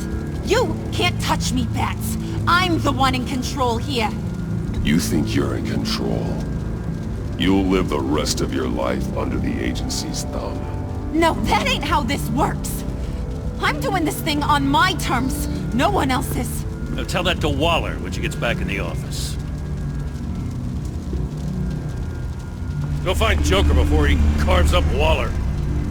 You can't touch me, Bats. I'm the one in control here. You think you're in control? You'll live the rest of your life under the agency's thumb. No, that ain't how this works. I'm doing this thing on my terms, no one else's. Now tell that to Waller when she gets back in the office. Go find Joker before he carves up Waller.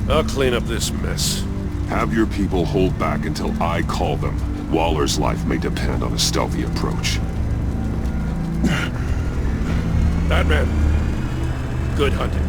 I'll clean up this mess. Have your people hold back until I call them. Waller's life may depend on a stealthy approach. Batman, good hunting.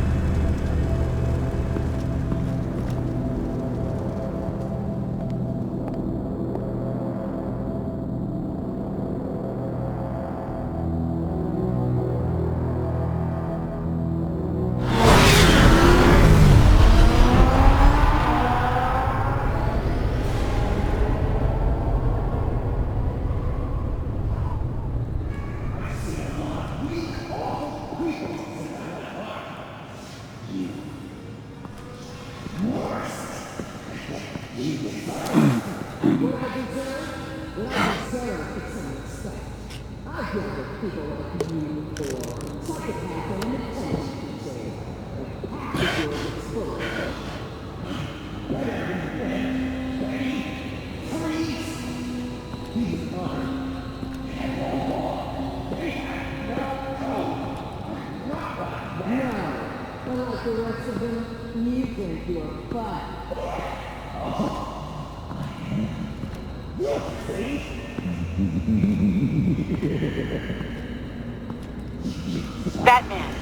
Batman,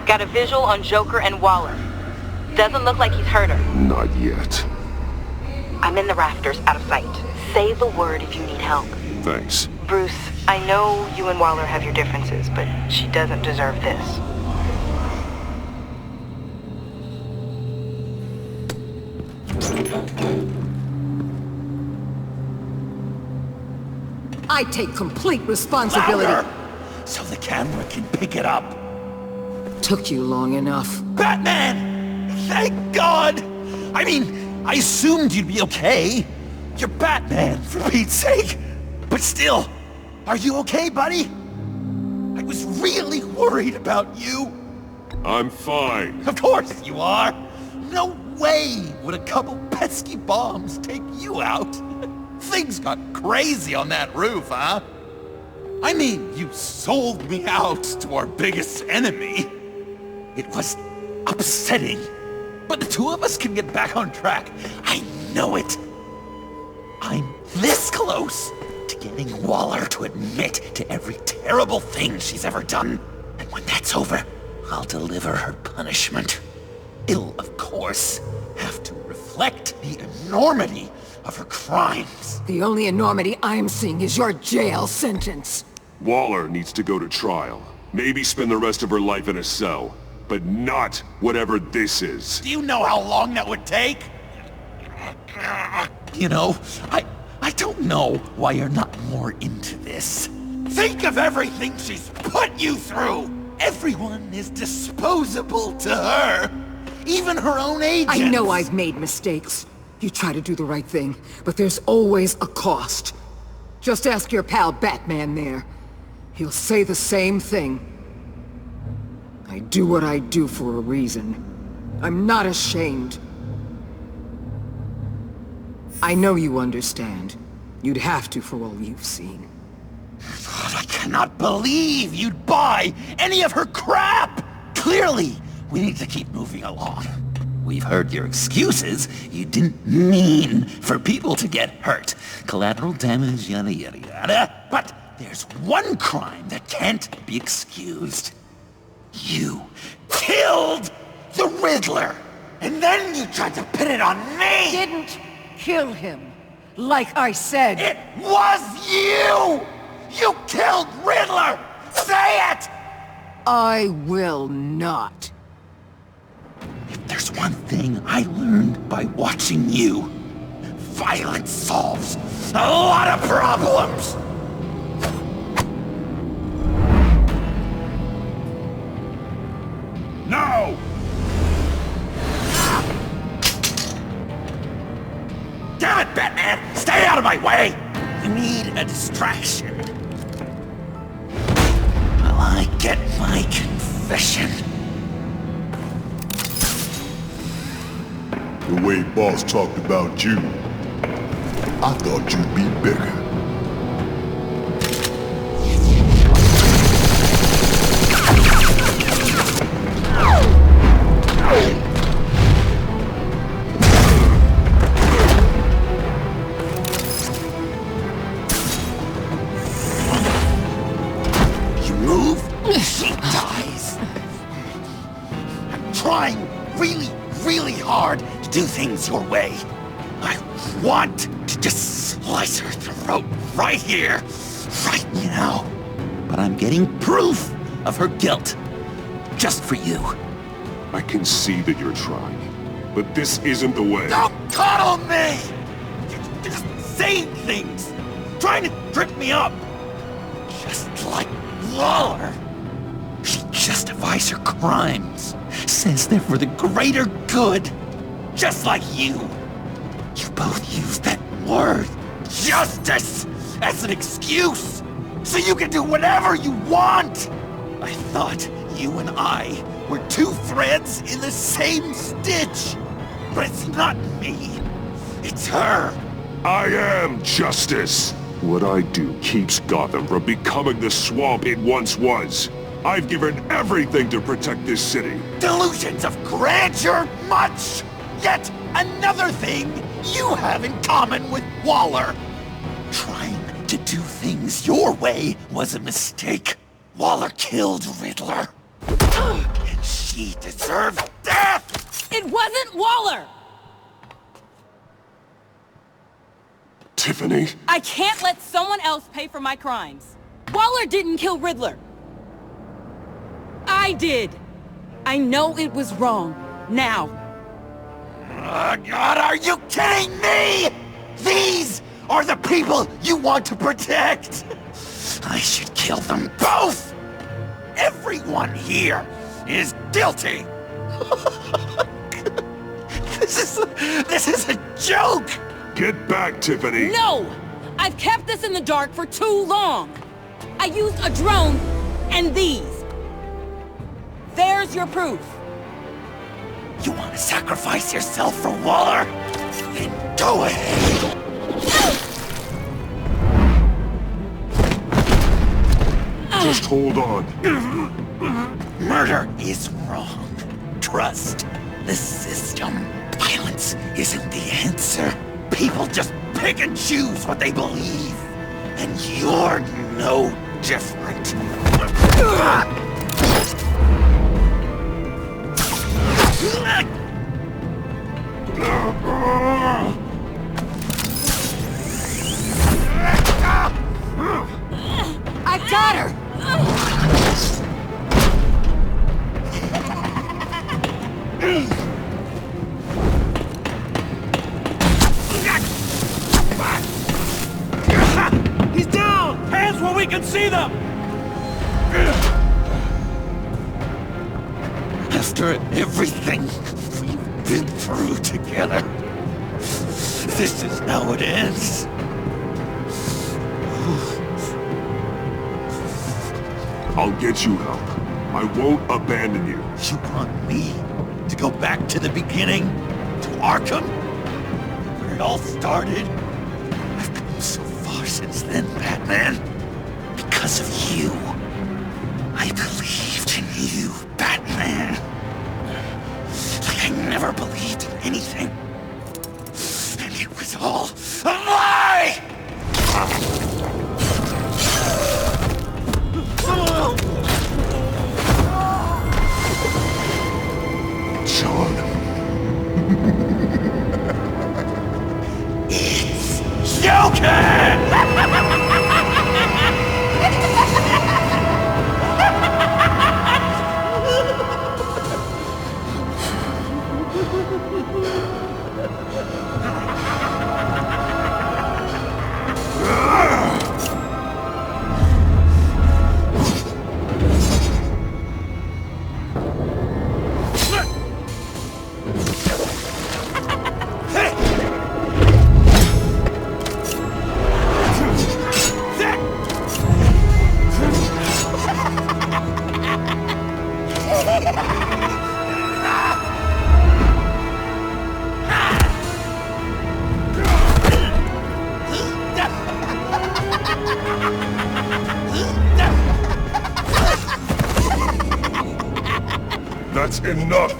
got a visual on Joker and Waller. Doesn't look like he's hurt her. Not yet. I'm in the rafters, out of sight. Say the word if you need help. Thanks. Bruce, I know you and Waller have your differences, but she doesn't deserve this. I take complete responsibility. Louder, so the camera can pick it up. Took you long enough. Batman! Thank God! I mean, I assumed you'd be okay. You're Batman, for Pete's sake. But still, are you okay, buddy? I was really worried about you. I'm fine. Of course you are. No way would a couple pesky bombs take you out. Things got crazy on that roof, huh? I mean, you sold me out to our biggest enemy. It was upsetting. But the two of us can get back on track. I know it. I'm this close to getting Waller to admit to every terrible thing she's ever done. And when that's over, I'll deliver her punishment. It'll, of course, have to reflect the enormity of her crimes. The only enormity I'm seeing is your jail sentence. Waller needs to go to trial. Maybe spend the rest of her life in a cell. But not whatever this is. Do you know how long that would take? You know, I don't know why you're not more into this. Think of everything she's put you through! Everyone is disposable to her! even her own agents! I know I've made mistakes. You try to do the right thing, but there's always a cost. Just ask your pal Batman there. He'll say the same thing. I do what I do for a reason. I'm not ashamed. I know you understand. You'd have to for all you've seen. God, I cannot believe you'd buy any of her crap! Clearly, we need to keep moving along. We've heard your excuses. You didn't mean for people to get hurt. Collateral damage, yada yada yada. But there's one crime that can't be excused. You killed the Riddler! And then you tried to pin it on me! Didn't kill him. Like I said. It was you! You killed Riddler! Say it! I will not. If there's one thing I learned by watching you, violence solves a lot of problems! No! Damn it, Batman! Stay out of my way! I need a distraction. While I get my confession. The way Boss talked about you, I thought you'd be bigger. You move, she dies. I'm trying really hard to do things your way. I want to just slice her throat right here, right now. But I'm getting proof of her guilt, just for you. I can see that you're trying, but this isn't the way. Don't coddle me! You're just saying things, trying to trip me up. Just like Waller. She justifies her crimes, says they're for the greater good, just like you. You both use that word, justice, as an excuse, so you can do whatever you want. I thought you and I were two threads in the same stitch, but it's not me, it's her. I am justice. What I do keeps Gotham from becoming the swamp it once was. I've given everything to protect this city. Delusions of grandeur, much! Yet another thing you have in common with Waller. Trying to do things your way was a mistake. Waller killed Riddler. And she deserves death! It wasn't Waller! Tiffany? I can't let someone else pay for my crimes. Waller didn't kill Riddler. I did. I know it was wrong. Now. God, are you kidding me? These are the people you want to protect. I should kill them both. Everyone here is guilty. This is a joke. Get back, Tiffany! No! I've kept this in the dark for too long! I used a drone and these. There's your proof. You want to sacrifice yourself for Waller? Then go ahead. Just hold on. Murder is wrong. Trust the system. Violence isn't the answer. People just pick and choose what they believe. And you're no different. I got her! He's down! Hands where we can see them! After everything been through together. This is how it ends. I'll get you help. I won't abandon you. You want me to go back to the beginning? To Arkham? Where it all started? I've come so far since then, Batman. Because of you. I believed in you, Batman. Like I never believed in anything. And it was all a lie! John. It's Joker! That's enough!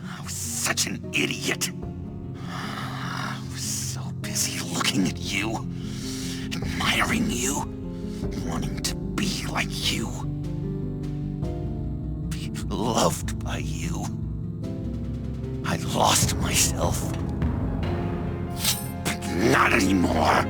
I was such an idiot. I was so busy looking at you, admiring you, wanting to be like you. Be loved by you. I lost myself. But not anymore.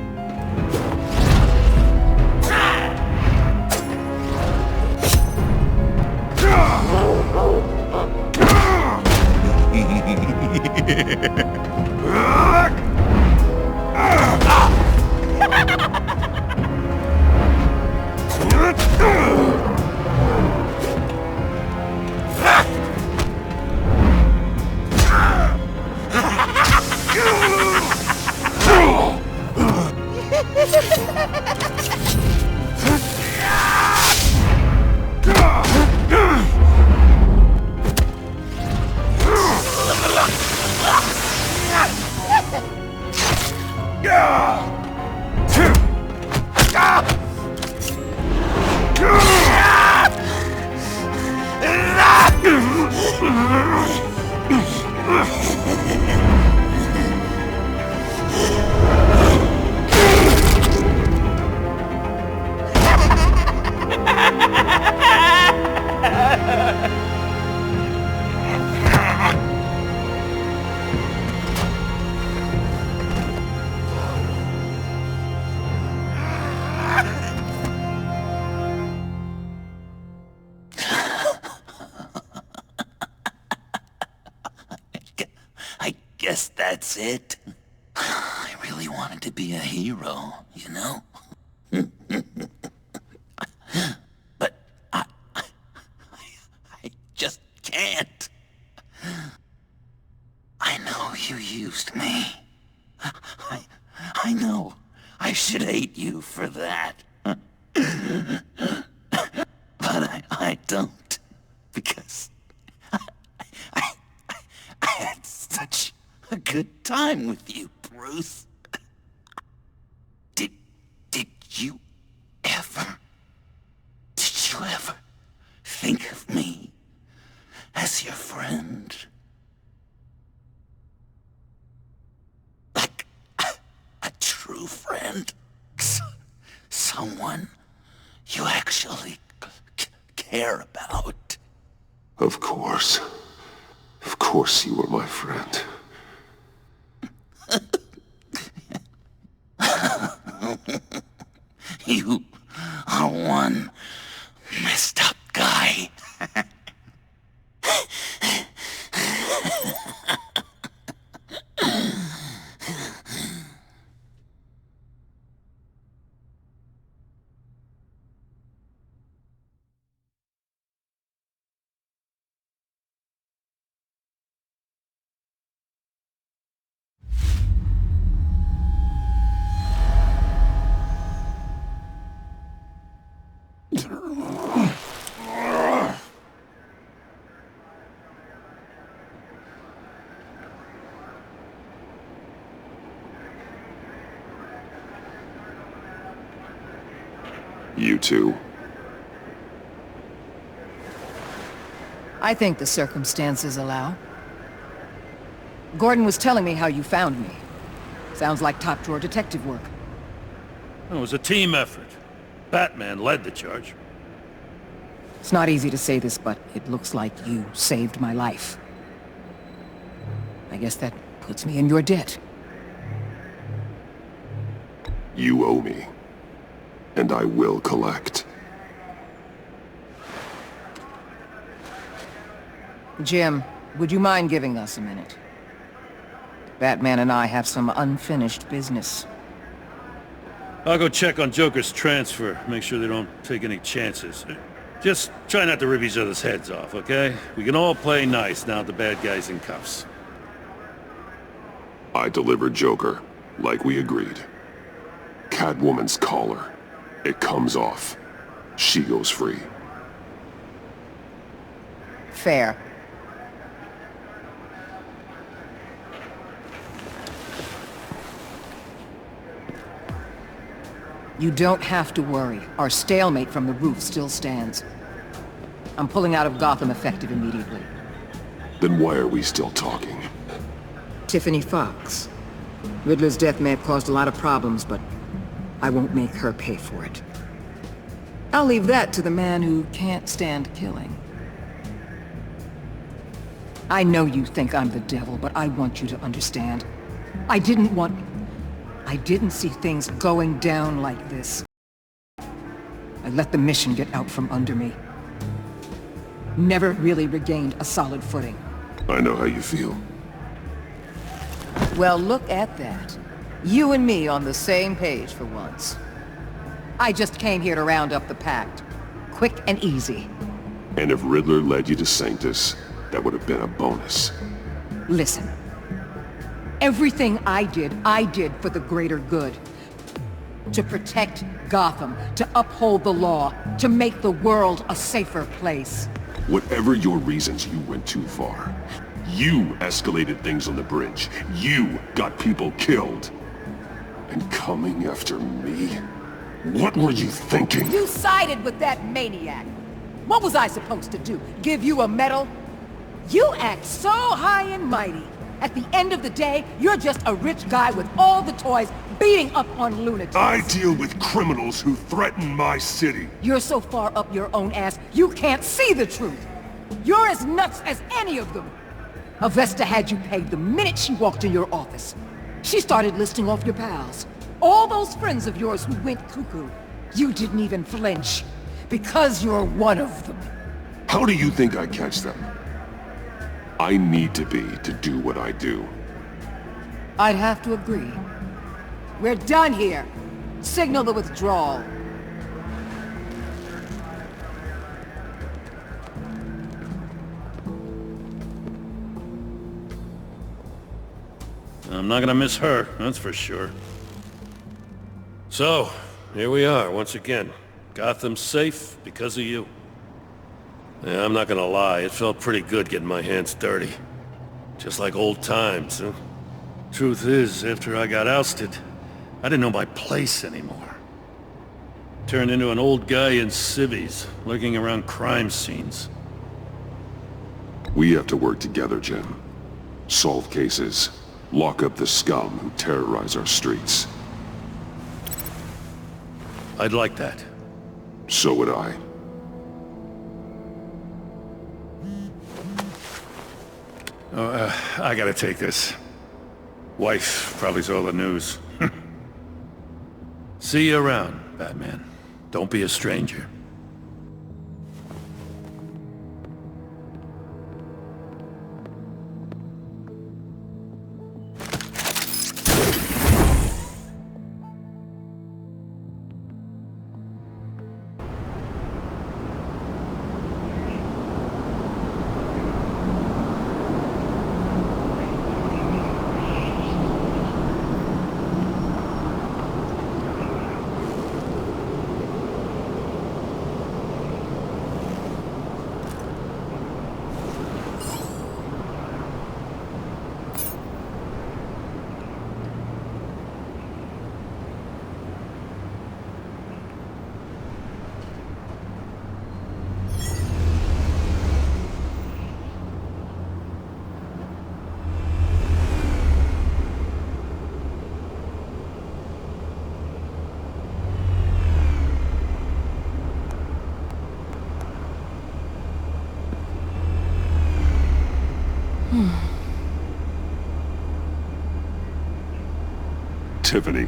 I guess that's it. I really wanted to be a hero, you know? But I just can't. I know you used me. I know I should hate you for that. But I don't. Because good time with you, Bruce. Did you ever think of me as your friend? Like a true friend? Someone you actually care about? Of course. Of course you were my friend. You are one messed up guy. You too. I think the circumstances allow. Gordon was telling me how you found me. Sounds like top-drawer detective work. It was a team effort. Batman led the charge. It's not easy to say this, but it looks like you saved my life. I guess that puts me in your debt. You owe me. And I will collect. Jim, would you mind giving us a minute? Batman and I have some unfinished business. I'll go check on Joker's transfer, make sure they don't take any chances. Just try not to rip each other's heads off, okay? We can all play nice now that the bad guy's in cuffs. I delivered Joker, like we agreed. Catwoman's collar. It comes off. She goes free. Fair. You don't have to worry. Our stalemate from the roof still stands. I'm pulling out of Gotham effective immediately. Then why are we still talking? Tiffany Fox. Riddler's death may have caused a lot of problems, but I won't make her pay for it. I'll leave that to the man who can't stand killing. I know you think I'm the devil, but I want you to understand. I didn't see things going down like this. I let the mission get out from under me. Never really regained a solid footing. I know how you feel. Well, look at that. You and me on the same page for once. I just came here to round up the pact. Quick and easy. And if Riddler led you to Sanctus, that would have been a bonus. Listen. Everything I did for the greater good. To protect Gotham, to uphold the law, to make the world a safer place. Whatever your reasons, you went too far. You escalated things on the bridge. You got people killed. And coming after me? What were you thinking? You sided with that maniac. What was I supposed to do? Give you a medal? You act so high and mighty. At the end of the day, you're just a rich guy with all the toys beating up on lunatics. I deal with criminals who threaten my city. You're so far up your own ass, you can't see the truth. You're as nuts as any of them. Avesta had you pegged the minute she walked in your office. She started listing off your pals. All those friends of yours who went cuckoo. You didn't even flinch. Because you're one of them. How do you think I catch them? I need to be to do what I do. I'd have to agree. We're done here. Signal the withdrawal. I'm not gonna miss her, that's for sure. So, here we are, once again. Gotham's safe because of you. Yeah, I'm not gonna lie, it felt pretty good getting my hands dirty. Just like old times, huh? Truth is, after I got ousted, I didn't know my place anymore. Turned into an old guy in civvies, lurking around crime scenes. We have to work together, Jim. Solve cases. Lock up the scum who terrorize our streets. I'd like that. So would I. I gotta take this. Wife probably saw the news. See you around, Batman. Don't be a stranger. Tiffany,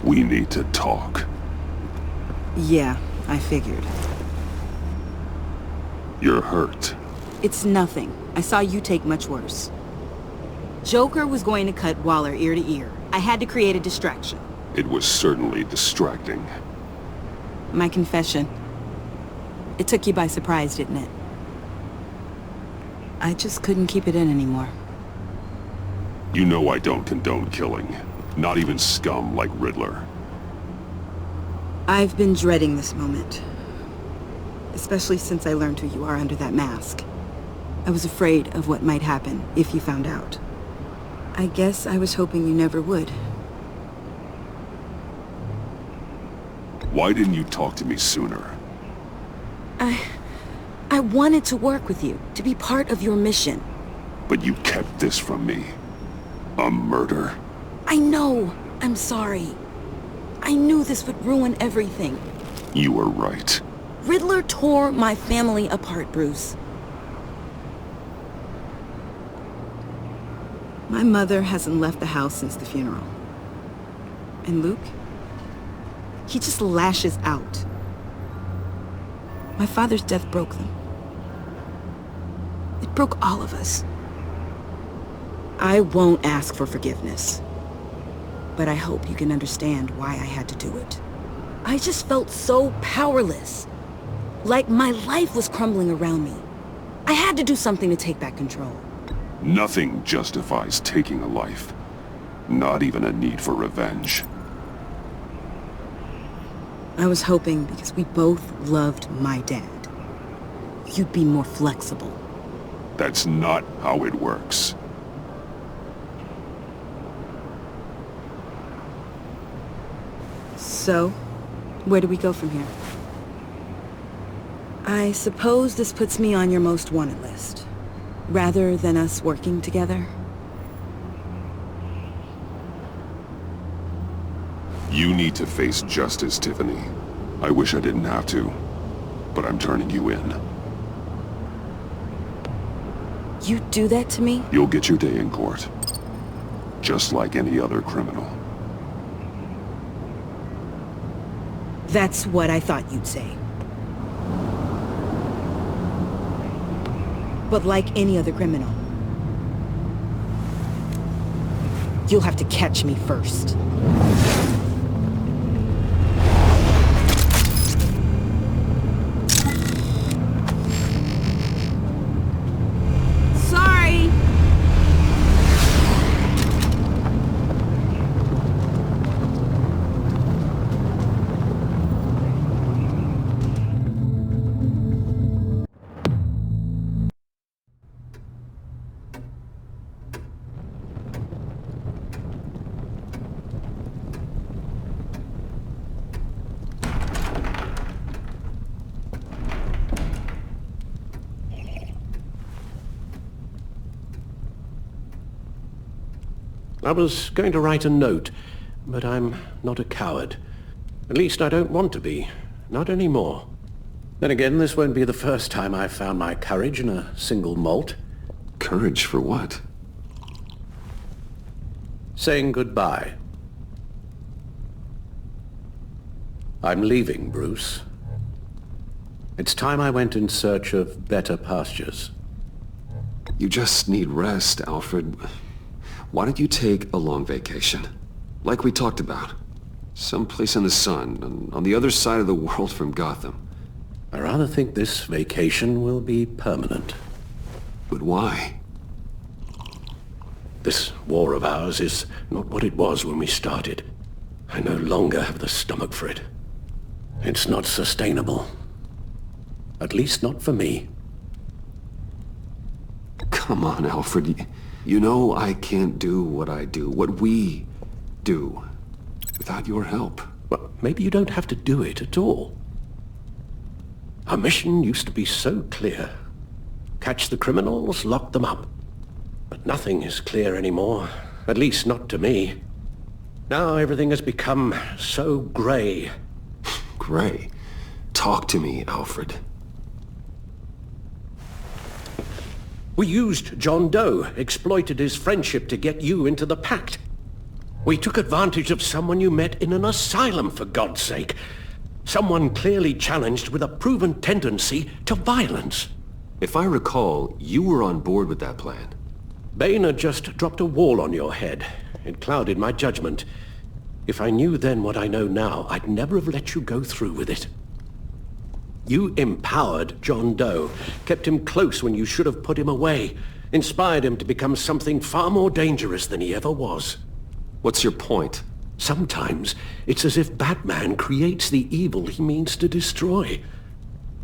we need to talk. Yeah, I figured. You're hurt. It's nothing. I saw you take much worse. Joker was going to cut Waller ear to ear. I had to create a distraction. It was certainly distracting. My confession. It took you by surprise, didn't it? I just couldn't keep it in anymore. You know I don't condone killing. Not even scum like Riddler. I've been dreading this moment. Especially since I learned who you are under that mask. I was afraid of what might happen if you found out. I guess I was hoping you never would. Why didn't you talk to me sooner? I wanted to work with you, to be part of your mission. But you kept this from me. A murder? I know. I'm sorry. I knew this would ruin everything. You were right. Riddler tore my family apart, Bruce. My mother hasn't left the house since the funeral. And Luke? He just lashes out. My father's death broke them. It broke all of us. I won't ask for forgiveness. But I hope you can understand why I had to do it. I just felt so powerless. Like my life was crumbling around me. I had to do something to take back control. Nothing justifies taking a life. Not even a need for revenge. I was hoping because we both loved my dad, you'd be more flexible. That's not how it works. So, where do we go from here? I suppose this puts me on your most wanted list, rather than us working together. You need to face justice, Tiffany. I wish I didn't have to, but I'm turning you in. You do that to me? You'll get your day in court. Just like any other criminal. That's what I thought you'd say. But like any other criminal, you'll have to catch me first. Sorry! I was going to write a note, but I'm not a coward. At least I don't want to be. Not anymore. Then again, this won't be the first time I've found my courage in a single malt. Courage for what? Saying goodbye. I'm leaving, Bruce. It's time I went in search of better pastures. You just need rest, Alfred. Why don't you take a long vacation? Like we talked about. Someplace in the sun, on the other side of the world from Gotham. I rather think this vacation will be permanent. But why? This war of ours is not what it was when we started. I no longer have the stomach for it. It's not sustainable. At least not for me. Come on, Alfred. You know I can't do what I do, what we do, without your help. Well, maybe you don't have to do it at all. Our mission used to be so clear. Catch the criminals, lock them up. But nothing is clear anymore, at least not to me. Now everything has become so grey. Grey? Talk to me, Alfred. We used John Doe, exploited his friendship to get you into the pact. We took advantage of someone you met in an asylum, for God's sake. Someone clearly challenged with a proven tendency to violence. If I recall, you were on board with that plan. Boehner just dropped a wall on your head. It clouded my judgment. If I knew then what I know now, I'd never have let you go through with it. You empowered John Doe, kept him close when you should have put him away, inspired him to become something far more dangerous than he ever was. What's your point? Sometimes it's as if Batman creates the evil he means to destroy.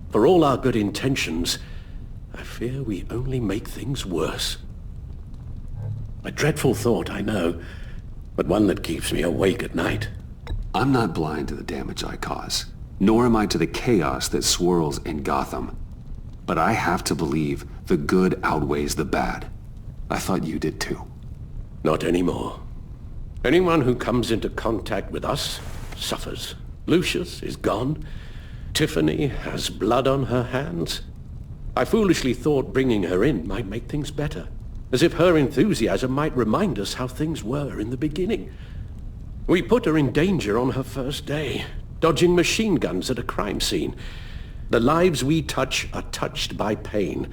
For all our good intentions, I fear we only make things worse. A dreadful thought, I know, but one that keeps me awake at night. I'm not blind to the damage I cause, nor am I to the chaos that swirls in Gotham. But I have to believe the good outweighs the bad. I thought you did too. Not anymore. Anyone who comes into contact with us suffers. Lucius is gone. Tiffany has blood on her hands. I foolishly thought bringing her in might make things better, as if her enthusiasm might remind us how things were in the beginning. We put her in danger on her first day, dodging machine guns at a crime scene. The lives we touch are touched by pain.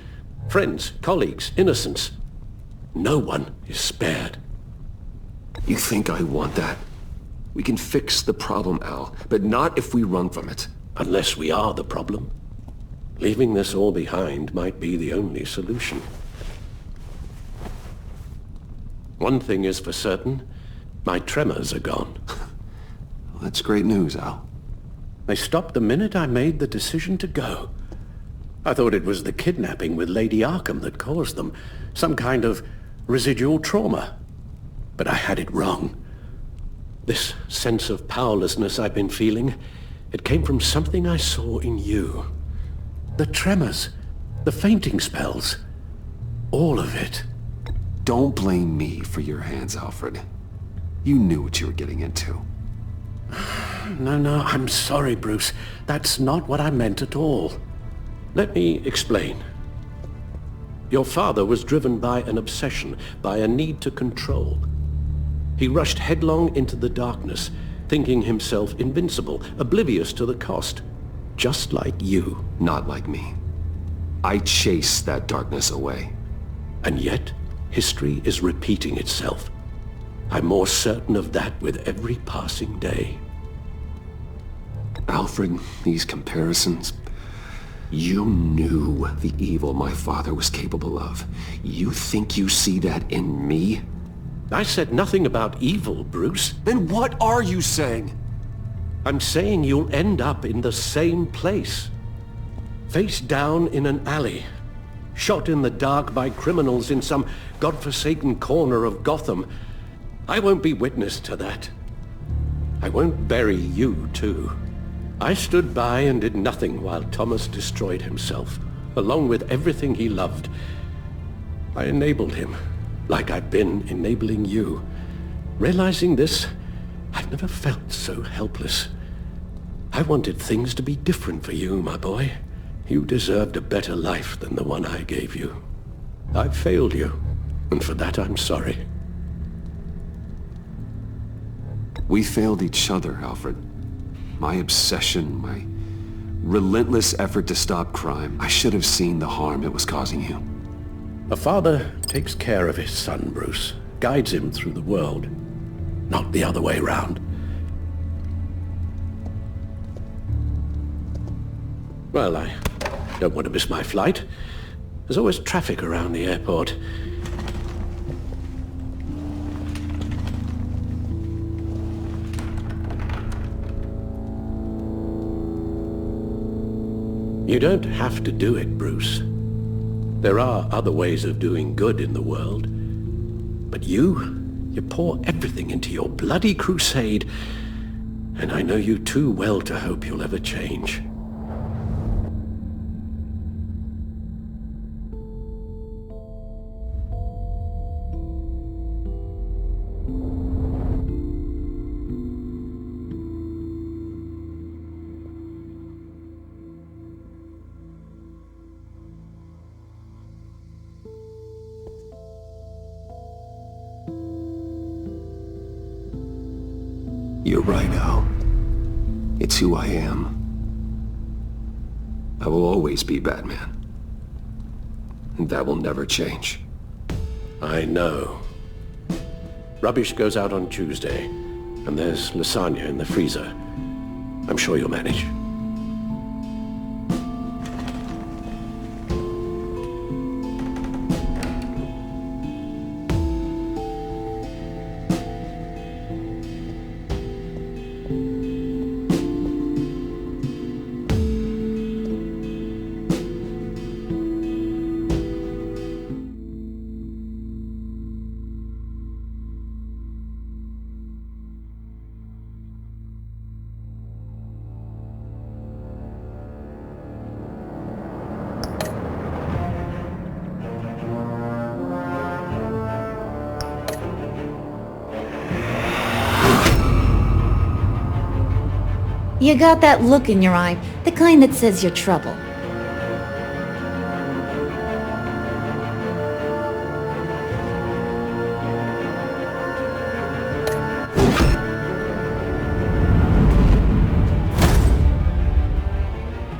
Friends, colleagues, innocents. No one is spared. You think I want that? We can fix the problem, Al, but not if we run from it. Unless we are the problem. Leaving this all behind might be the only solution. One thing is for certain, my tremors are gone. Well, that's great news, Al. They stopped the minute I made the decision to go. I thought it was the kidnapping with Lady Arkham that caused them, some kind of residual trauma. But I had it wrong. This sense of powerlessness I've been feeling, it came from something I saw in you. The tremors, the fainting spells, all of it. Don't blame me for your hands, Alfred. You knew what you were getting into. No, I'm sorry, Bruce. That's not what I meant at all. Let me explain. Your father was driven by an obsession, by a need to control. He rushed headlong into the darkness, thinking himself invincible, oblivious to the cost. Just like you. Not like me. I chased that darkness away. And yet, history is repeating itself. I'm more certain of that with every passing day. Alfred, these comparisons... You knew the evil my father was capable of. You think you see that in me? I said nothing about evil, Bruce. Then what are you saying? I'm saying you'll end up in the same place. Face down in an alley. Shot in the dark by criminals in some godforsaken corner of Gotham. I won't be witness to that. I won't bury you, too. I stood by and did nothing while Thomas destroyed himself, along with everything he loved. I enabled him, like I've been enabling you. Realizing this, I've never felt so helpless. I wanted things to be different for you, my boy. You deserved a better life than the one I gave you. I failed you, and for that I'm sorry. We failed each other, Alfred. My obsession, my relentless effort to stop crime. I should have seen the harm it was causing you. A father takes care of his son, Bruce. Guides him through the world. Not the other way round. Well, I don't want to miss my flight. There's always traffic around the airport. You don't have to do it, Bruce. There are other ways of doing good in the world. But you pour everything into your bloody crusade, and I know you too well to hope you'll ever change. You're right, Al. It's who I am. I will always be Batman. And that will never change. I know. Rubbish goes out on Tuesday, and there's lasagna in the freezer. I'm sure you'll manage. You got that look in your eye, the kind that says you're trouble.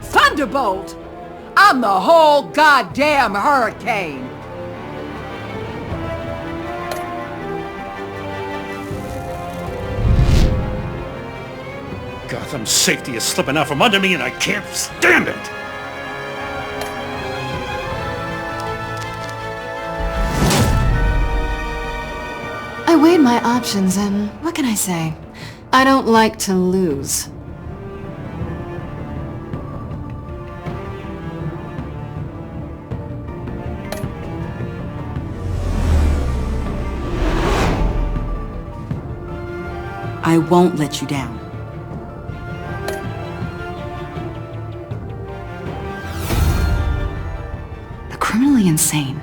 Thunderbolt! I'm the whole goddamn hurricane! Gotham's safety is slipping out from under me and I can't stand it! I weighed my options and what can I say? I don't like to lose. I won't let you down. The criminally insane.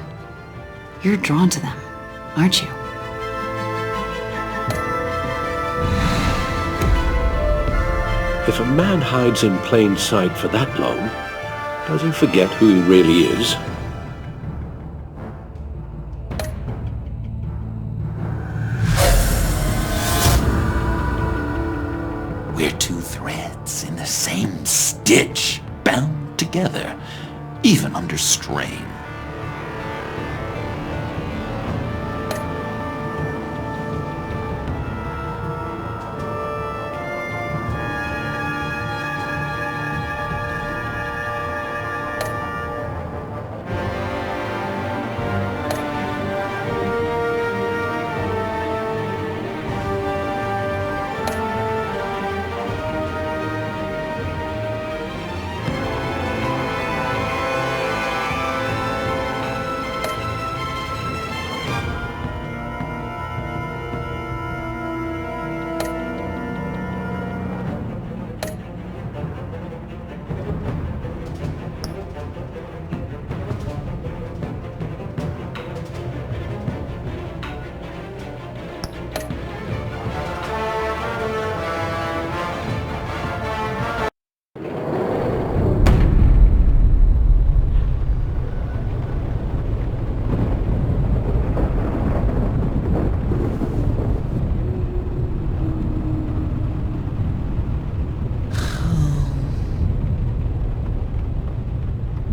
You're drawn to them, aren't you? If a man hides in plain sight for that long, does he forget who he really is? We're two threads in the same stitch, bound together, even under strain.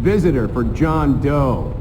visitor for John Doe.